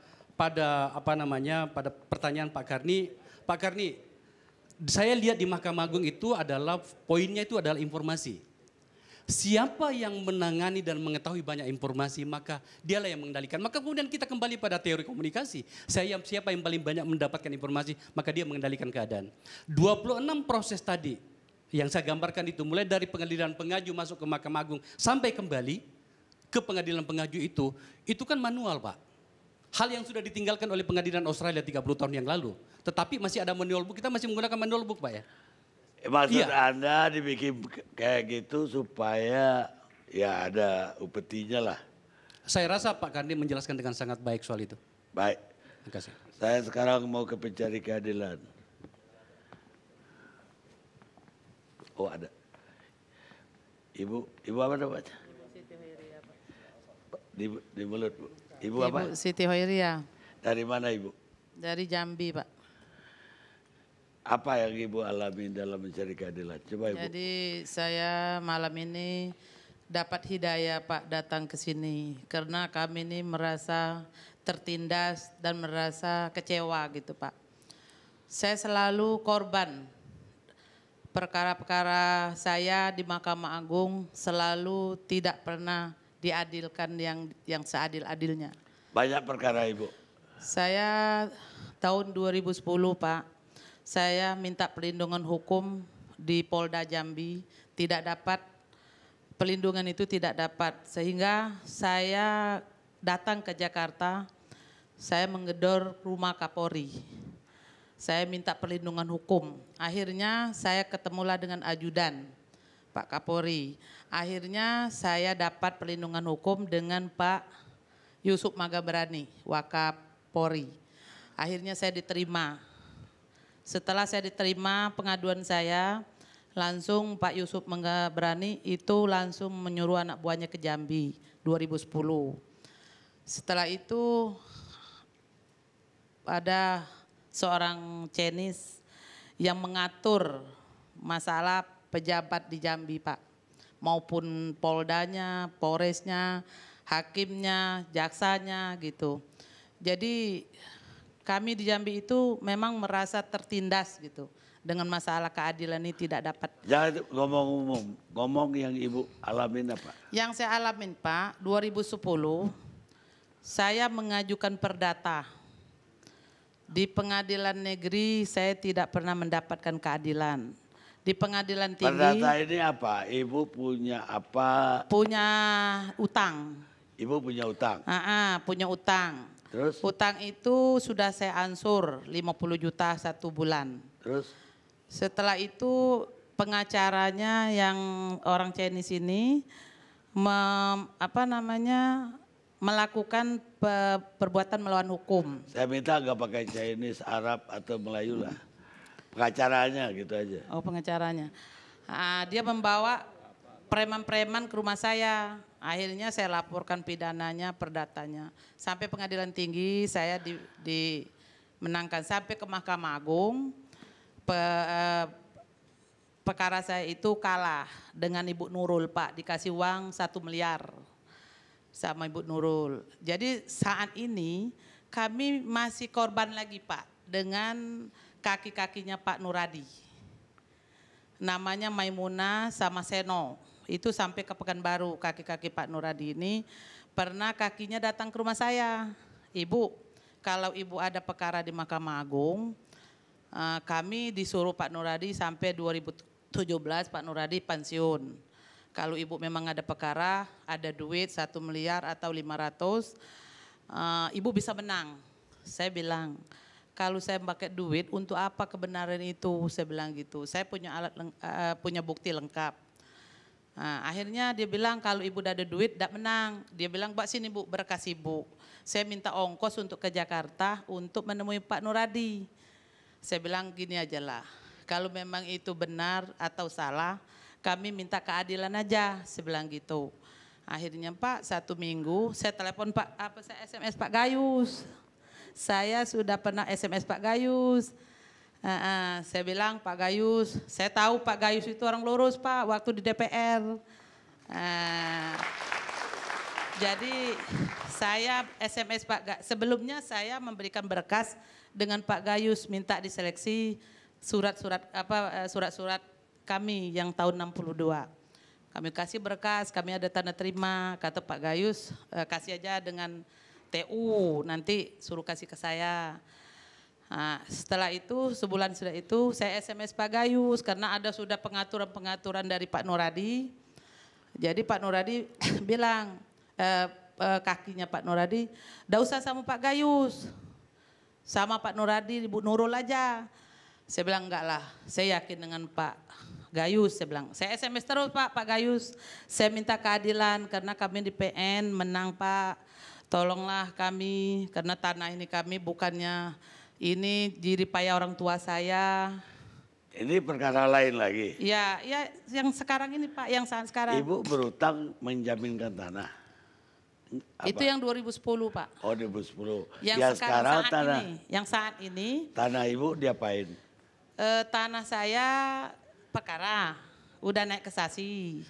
pertanyaan Pak Karni. Pak Karni, saya lihat di Mahkamah Agung itu adalah poinnya itu adalah informasi. Siapa yang menangani dan mengetahui banyak informasi, maka dialah yang mengendalikan. Maka kemudian kita kembali pada teori komunikasi. Siapa yang paling banyak mendapatkan informasi, maka dia mengendalikan keadaan. 26 proses tadi yang saya gambarkan itu, mulai dari pengadilan pengaju masuk ke Mahkamah Agung, sampai kembali ke pengadilan pengaju itu kan manual Pak. Hal yang sudah ditinggalkan oleh pengadilan Australia 30 tahun yang lalu. Tetapi masih ada manual book, kita masih menggunakan manual book Pak ya. Maksud Anda dibikin kayak gitu supaya ya ada upetinya lah. Saya rasa Pak Karni menjelaskan dengan sangat baik soal itu. Baik. Terima kasih. Saya sekarang mau ke pencari keadilan. Oh ada. Ibu apa namanya? Di mulut Bu. Ibu apa? Ibu Siti Hoiria. Dari mana Ibu? Dari Jambi Pak. Apa yang Ibu alami dalam mencari keadilan? Coba Ibu. Jadi saya malam ini dapat hidayah Pak datang ke sini. Karena kami ini merasa tertindas dan merasa kecewa gitu Pak. Saya selalu korban. Perkara-perkara saya di Mahkamah Agung selalu tidak pernah diadilkan yang seadil-adilnya. Banyak perkara Ibu? Saya tahun 2010 Pak. Saya minta perlindungan hukum di Polda Jambi, tidak dapat, pelindungan itu tidak dapat. Sehingga saya datang ke Jakarta, saya menggedor rumah Kapolri. Saya minta perlindungan hukum. Akhirnya saya ketemulah dengan ajudan Pak Kapolri. Akhirnya saya dapat perlindungan hukum dengan Pak Yusuf Magabrani, Wakapolri. Akhirnya saya diterima. Setelah saya diterima pengaduan saya, langsung Pak Yusuf Magabrani itu langsung menyuruh anak buahnya ke Jambi 2010. Setelah itu ada seorang Chinese yang mengatur masalah pejabat di Jambi Pak. Maupun Poldanya, Polresnya, hakimnya, jaksanya gitu. Jadi kami di Jambi itu memang merasa tertindas gitu dengan masalah keadilan ini tidak dapat. Jangan ngomong umum, ngomong yang Ibu alamin apa? Yang saya alamin Pak, 2010 saya mengajukan perdata. Di pengadilan negeri saya tidak pernah mendapatkan keadilan. Di pengadilan tinggi. Perdata ini apa? Ibu punya apa? Punya utang. Ibu punya utang? Punya utang. Terus? Utang itu sudah saya ansur 50 juta 1 bulan. Terus? Setelah itu pengacaranya yang orang Chinese ini melakukan perbuatan melawan hukum. Saya minta nggak pakai Chinese, Arab atau Melayu lah. Pengacaranya gitu aja. Oh, pengacaranya. Dia membawa preman-preman ke rumah saya. Akhirnya saya laporkan pidananya, perdatanya. Sampai pengadilan tinggi saya dimenangkan. Sampai ke Mahkamah Agung, perkara saya itu kalah dengan Ibu Nurul Pak. Dikasih uang 1 miliar sama Ibu Nurul. Jadi saat ini kami masih korban lagi Pak. Dengan kaki-kakinya Pak Nuradi. Namanya Maimunah sama Seno. Itu sampai ke Pekanbaru, kaki-kaki Pak Nuradi ini pernah kakinya datang ke rumah saya. Ibu, kalau Ibu ada perkara di Mahkamah Agung, kami disuruh Pak Nuradi sampai 2017 Pak Nuradi pensiun. Kalau Ibu memang ada perkara, ada duit 1 miliar atau 500, Ibu bisa menang. Saya bilang, kalau saya pakai duit untuk apa kebenaran itu? Saya bilang gitu. Saya punya punya bukti lengkap. Akhirnya dia bilang kalau Ibu udah ada duit, tidak menang. Dia bilang, Mbak sini Bu, berkas Ibu. Saya minta ongkos untuk ke Jakarta untuk menemui Pak Nuradi. Saya bilang gini aja lah, kalau memang itu benar atau salah, kami minta keadilan aja. Saya bilang gitu. Akhirnya Pak, 1 minggu saya telepon saya SMS Pak Gayus. Saya sudah pernah SMS Pak Gayus. Saya bilang Pak Gayus, saya tahu Pak Gayus itu orang lurus Pak waktu di DPR. Jadi saya SMS Pak Gayus, sebelumnya saya memberikan berkas dengan Pak Gayus minta diseleksi surat-surat kami yang tahun 62. Kami kasih berkas, kami ada tanda terima, kata Pak Gayus kasih aja dengan TU, nanti suruh kasih ke saya. Setelah itu, sebulan sudah itu, saya SMS Pak Gayus karena ada sudah pengaturan-pengaturan dari Pak Nuradi. Jadi Pak Nuradi bilang, kakinya Pak Nuradi, "Nggak usah sama Pak Gayus, sama Pak Nuradi, Ibu Nurul aja." Saya bilang, "Enggak lah, saya yakin dengan Pak Gayus." Saya bilang, saya SMS terus Pak Gayus, saya minta keadilan karena kami di PN menang Pak. Tolonglah kami karena tanah ini kami bukannya ini jiripaya orang tua saya. Ini perkara lain lagi. Ya, yang sekarang ini Pak, yang saat sekarang. Ibu berutang menjaminkan tanah. Apa? Itu yang 2010 Pak. Oh 2010. Yang sekarang tanah. saat ini. Tanah Ibu diapain? Tanah saya perkara, udah naik kasasi.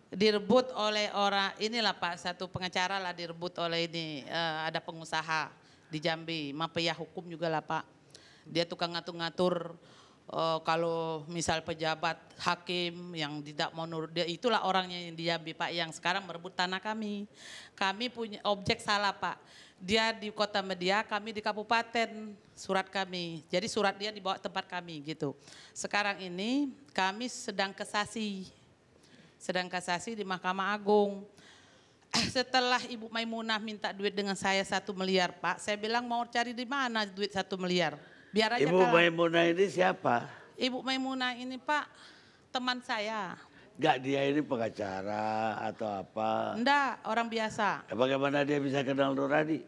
Direbut oleh orang, inilah Pak, satu pengacara lah direbut oleh ini, ada pengusaha di Jambi, mafia hukum juga lah Pak. Dia tukang ngatur-ngatur kalau misal pejabat hakim yang tidak mau nurut, dia itulah orangnya yang di Jambi Pak, yang sekarang merebut tanah kami. Kami punya objek salah Pak. Dia di kota media, kami di kabupaten, surat kami. Jadi surat dia dibawa tempat kami gitu. Sekarang ini kami sedang kasasi di Mahkamah Agung. Setelah Ibu Maimunah minta duit dengan saya 1 miliar Pak, saya bilang mau cari di mana duit 1 miliar. Biar aja Ibu Maimunah ini siapa? Ibu Maimunah ini Pak, teman saya. Enggak, dia ini pengacara atau apa? Enggak, orang biasa. Bagaimana dia bisa kenal Nuradi?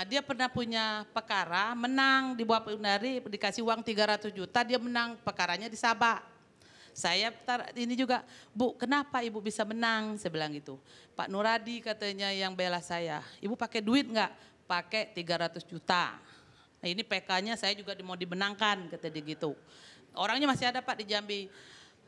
Dia pernah punya perkara, menang di bawah Nuradi, dikasih uang 300 juta, dia menang perkaranya di Sabah. Saya ini juga, "Bu, kenapa Ibu bisa menang?" Saya bilang gitu. Pak Nuradi katanya yang bela saya. "Ibu pakai duit enggak?" "Pakai 300 juta. Nah, ini PK-nya saya juga mau dimenangkan," kata dia gitu. Orangnya masih ada Pak di Jambi.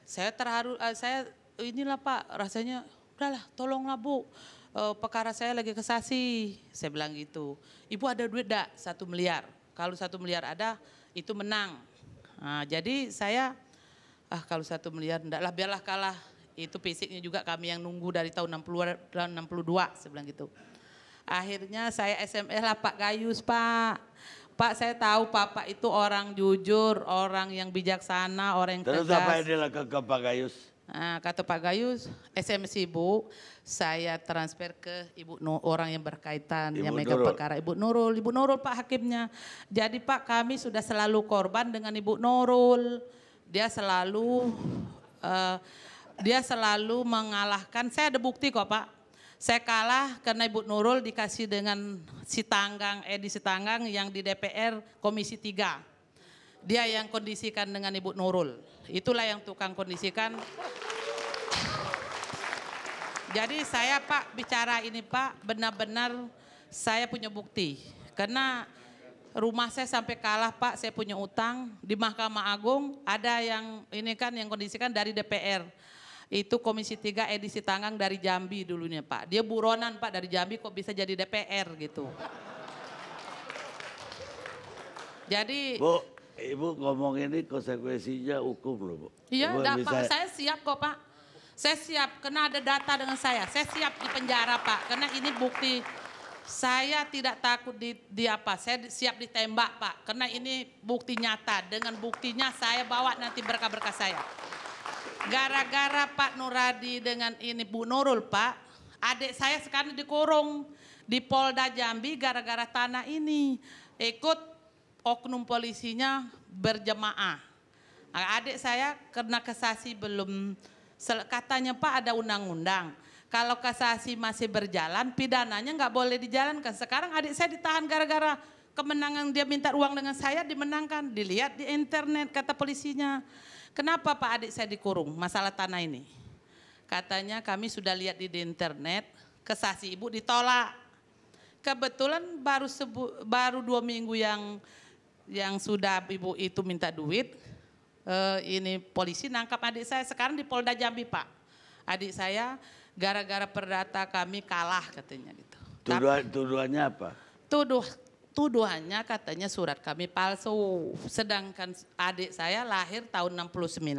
Saya terharu, saya inilah Pak, rasanya udahlah tolonglah Bu. perkara saya lagi kasasi, saya bilang gitu. Ibu ada duit enggak? 1 miliar. Kalau 1 miliar ada, itu menang. Nah, jadi saya, kalau 1 miliar enggak lah, biarlah kalah. Itu fisiknya juga kami yang nunggu dari tahun 62, saya bilang gitu. Akhirnya saya SMS lah Pak Gayus, Pak. Pak, saya tahu Bapak itu orang jujur, orang yang bijaksana, orang yang tegas. Terus apa yang dilakukan ke Pak Gayus? Nah, kata Pak Gayus, SMS Ibu, saya transfer ke Ibu orang yang berkaitan, yang megang perkara Ibu Nurul Pak hakimnya. Jadi Pak, kami sudah selalu korban dengan Ibu Nurul. Dia selalu mengalahkan, saya ada bukti kok Pak. Saya kalah karena Ibu Nurul dikasih dengan Edi Sitanggang yang di DPR Komisi 3. Dia yang kondisikan dengan Ibu Nurul. Itulah yang tukang kondisikan. Jadi saya Pak bicara ini Pak, benar-benar saya punya bukti. Karena rumah saya sampai kalah Pak, saya punya utang. Di Mahkamah Agung ada yang ini kan yang kondisikan dari DPR. Itu Komisi 3 Edi Sitanggang dari Jambi dulunya Pak. Dia buronan Pak dari Jambi kok bisa jadi DPR gitu. Jadi Ibu ngomong ini konsekuensinya hukum loh Bu. Iya, Pak, saya siap kok Pak. Saya siap, karena ada data dengan saya. Saya siap di penjara Pak, karena ini bukti. Saya tidak takut saya siap ditembak Pak, karena ini bukti nyata. Dengan buktinya saya bawa nanti berkah-berkah saya. Gara-gara Pak Nuradi dengan ini Bu Nurul Pak, adik saya sekarang dikurung di Polda Jambi gara-gara tanah ini. Ikut oknum polisinya berjemaah. Adik saya kena kasasi belum, katanya Pak ada undang-undang. Kalau kasasi masih berjalan, pidananya nggak boleh dijalankan. Sekarang adik saya ditahan gara-gara kemenangan, dia minta uang dengan saya dimenangkan. Dilihat di internet kata polisinya. Kenapa Pak adik saya dikurung masalah tanah ini? Katanya kami sudah lihat di internet, kasasi ibu ditolak. Kebetulan baru 2 minggu yang sudah ibu itu minta duit, ini polisi nangkap adik saya sekarang di Polda Jambi Pak. Adik saya gara-gara perdata kami kalah katanya gitu. Tuduhannya apa? Tuduhannya katanya surat kami palsu. Sedangkan adik saya lahir tahun 69.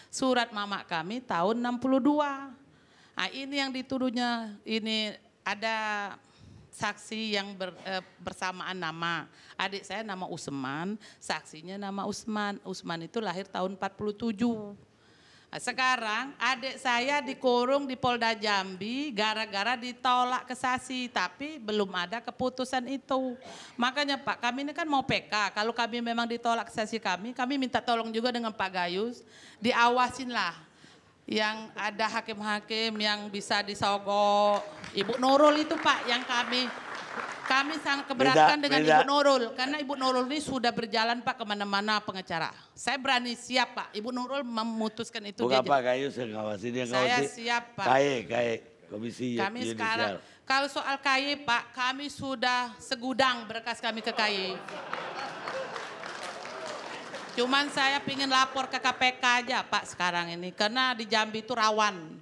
Surat mama kami tahun 62. Nah, ini yang dituduhnya, ini ada saksi yang bersamaan nama. Adik saya nama Usman, saksinya nama Usman. Usman itu lahir tahun 47. Nah, sekarang adik saya dikurung di Polda Jambi gara-gara ditolak kasasi, tapi belum ada keputusan itu. Makanya Pak, kami ini kan mau PK. Kalau kami memang ditolak kasasi kami minta tolong juga dengan Pak Gayus, diawasinlah. Yang ada hakim-hakim yang bisa disogok. Ibu Nurul itu Pak yang kami sangat keberatan dengan Ibu Nurul. Karena Ibu Nurul ini sudah berjalan Pak kemana-mana pengacara. Saya berani siap Pak, Ibu Nurul memutuskan itu. Bukan Pak Gayus yang ngawasi, dia ngawasi. Saya siap Pak. KAY, Komisi Kami Yudisial. sekarang, kalau soal KAY Pak, kami sudah segudang berkas kami ke KAY. Cuman saya pingin lapor ke KPK aja Pak sekarang ini. Karena di Jambi itu rawan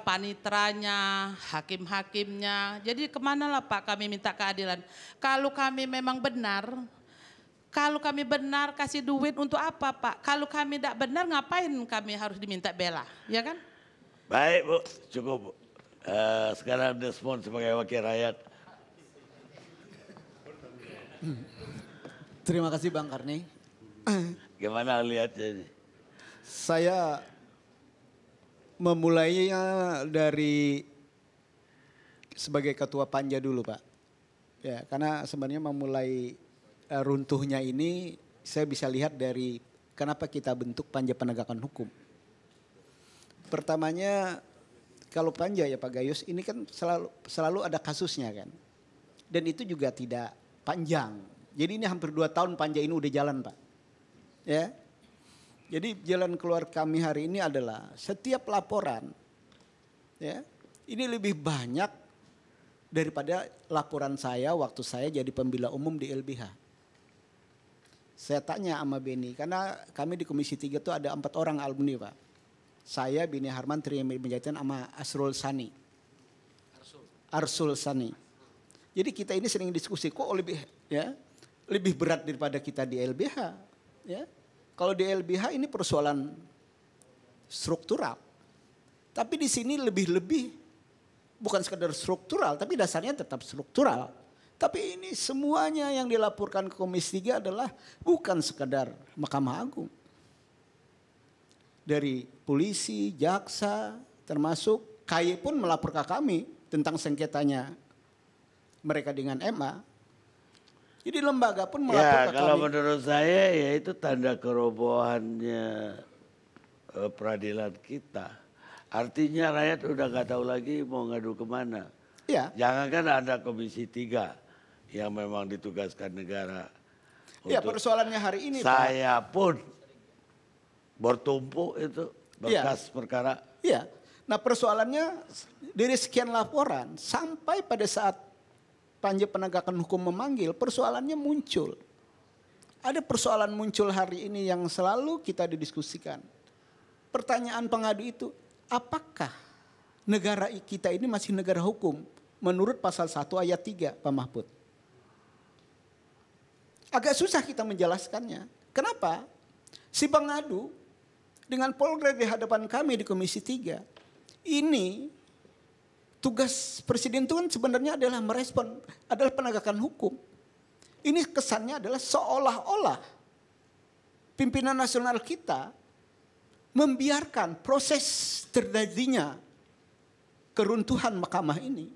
panitranya, hakim-hakimnya. Jadi kemana lah Pak kami minta keadilan. Kalau kami memang benar, kasih duit untuk apa Pak? Kalau kami tidak benar ngapain kami harus diminta bela, ya kan? Baik Bu, cukup Bu. Sekarang respon sebagai wakil rakyat. Terima kasih Bang Karni. Gimana lihatnya ini? Saya memulainya dari sebagai ketua panja dulu Pak. Ya, karena sebenarnya memulai runtuhnya ini saya bisa lihat dari kenapa kita bentuk panja penegakan hukum. Pertamanya kalau panja ya Pak Gayus ini kan selalu ada kasusnya kan. Dan itu juga tidak panjang. Jadi ini hampir 2 tahun panja ini udah jalan Pak. Ya, jadi jalan keluar kami hari ini adalah setiap laporan, ya, ini lebih banyak daripada laporan saya waktu saya jadi pembela umum di LBH. Saya tanya sama Beni, karena kami di Komisi 3 itu ada 4 orang alumni Pak. Saya, Beni Harman, Tri Menjaitan sama Asrul Sani. Arsul Sani. Jadi kita ini sering diskusi kok lebih berat daripada kita di LBH. Ya. Kalau di LBH ini persoalan struktural. Tapi di sini lebih bukan sekedar struktural, tapi dasarnya tetap struktural. Tapi ini semuanya yang dilaporkan ke Komisi 3 adalah bukan sekedar Mahkamah Agung. Dari polisi, jaksa, termasuk KY pun melapor ke kami tentang sengketanya mereka dengan MA. Jadi lembaga pun melapor ke kami. Kalau menurut saya ya itu tanda kerobohannya peradilan kita. Artinya rakyat udah gak tahu lagi mau ngadu kemana. Ya. Jangankan ada Komisi 3 yang memang ditugaskan negara. Ya persoalannya hari ini saya pun bertumpuk itu berkas perkara. Iya. Nah persoalannya dari sekian laporan sampai pada saat Panja Penegakan Hukum memanggil, persoalannya muncul. Ada persoalan muncul hari ini yang selalu kita didiskusikan. Pertanyaan pengadu itu, apakah negara kita ini masih negara hukum? Menurut pasal 1 ayat 3, Pak Mahfud. Agak susah kita menjelaskannya. Kenapa? Si pengadu dengan Polda di hadapan kami di Komisi 3, ini tugas presiden itu kan sebenarnya adalah merespon, adalah penegakan hukum. Ini kesannya adalah seolah-olah pimpinan nasional kita membiarkan proses terjadinya keruntuhan mahkamah ini.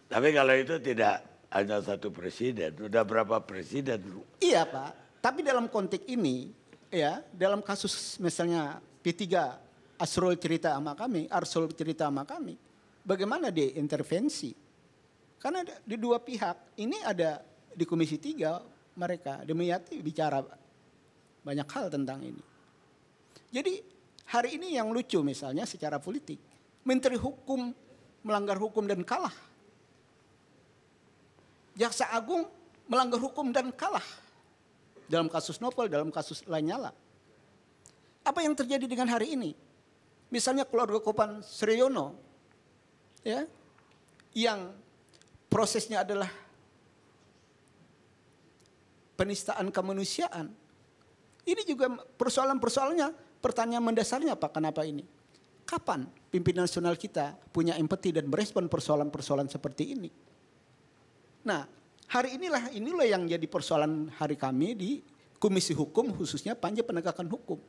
Tapi kalau itu tidak hanya satu presiden, udah berapa presiden? Iya Pak, tapi dalam konteks ini, ya dalam kasus misalnya P3 Arsul cerita sama kami, bagaimana dia intervensi? Karena di dua pihak, ini ada di Komisi 3 mereka, Demiyati bicara banyak hal tentang ini. Jadi hari ini yang lucu misalnya secara politik, Menteri Hukum melanggar hukum dan kalah. Jaksa Agung melanggar hukum dan kalah. Dalam kasus Novel, dalam kasus Lanyala. Apa yang terjadi dengan hari ini? Misalnya keluarga Kopan Sriyono, ya, yang prosesnya adalah penistaan kemanusiaan. Ini juga persoalan-persoalannya, pertanyaan mendasarnya Pak, kenapa ini? Kapan pimpinan nasional kita punya empati dan merespon persoalan-persoalan seperti ini? Nah, hari inilah yang jadi persoalan hari kami di Komisi Hukum, khususnya Panja Penegakan Hukum.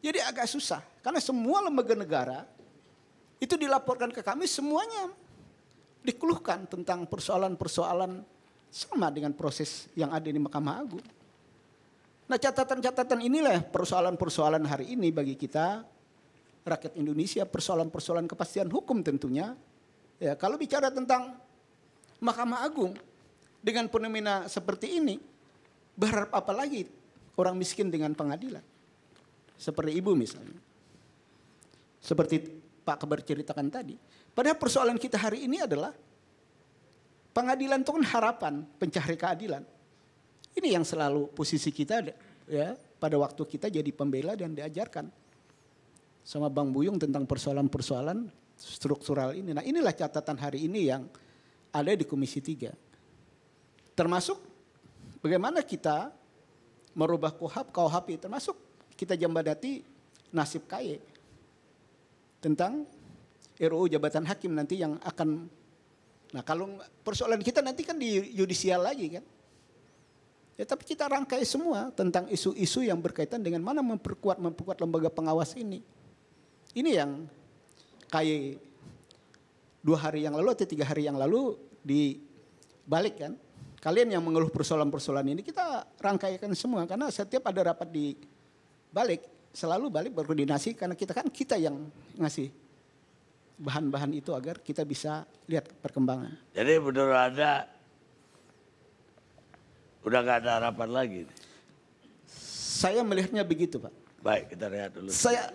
Jadi agak susah, karena semua lembaga negara itu dilaporkan ke kami, semuanya dikeluhkan tentang persoalan-persoalan sama dengan proses yang ada di Mahkamah Agung. Nah catatan-catatan inilah persoalan-persoalan hari ini bagi kita, rakyat Indonesia, persoalan-persoalan kepastian hukum tentunya. Ya, kalau bicara tentang Mahkamah Agung dengan fenomena seperti ini, berharap apa lagi orang miskin dengan pengadilan? Seperti ibu misalnya. Seperti Pak Kabar ceritakan tadi. Padahal persoalan kita hari ini adalah pengadilan itu kan harapan pencari keadilan. Ini yang selalu posisi kita ya pada waktu kita jadi pembela dan diajarkan sama Bang Buyung tentang persoalan-persoalan struktural ini. Nah inilah catatan hari ini yang ada di Komisi 3. Termasuk bagaimana kita merubah KUHP, termasuk kita jembatani nasib KY tentang RUU jabatan hakim nanti yang akan, nah kalau persoalan kita nanti kan di yudisial lagi kan. Ya tapi kita rangkai semua tentang isu-isu yang berkaitan dengan mana memperkuat lembaga pengawas ini. Ini yang KY 2 hari yang lalu atau 3 hari yang lalu dibalik kan. Kalian yang mengeluh persoalan-persoalan ini kita rangkaikan semua karena setiap ada rapat di balik, selalu balik berkoordinasi karena kita yang ngasih bahan-bahan itu agar kita bisa lihat perkembangan. Jadi menurut Anda udah gak ada harapan lagi? Saya melihatnya begitu Pak. Baik, kita lihat dulu. Saya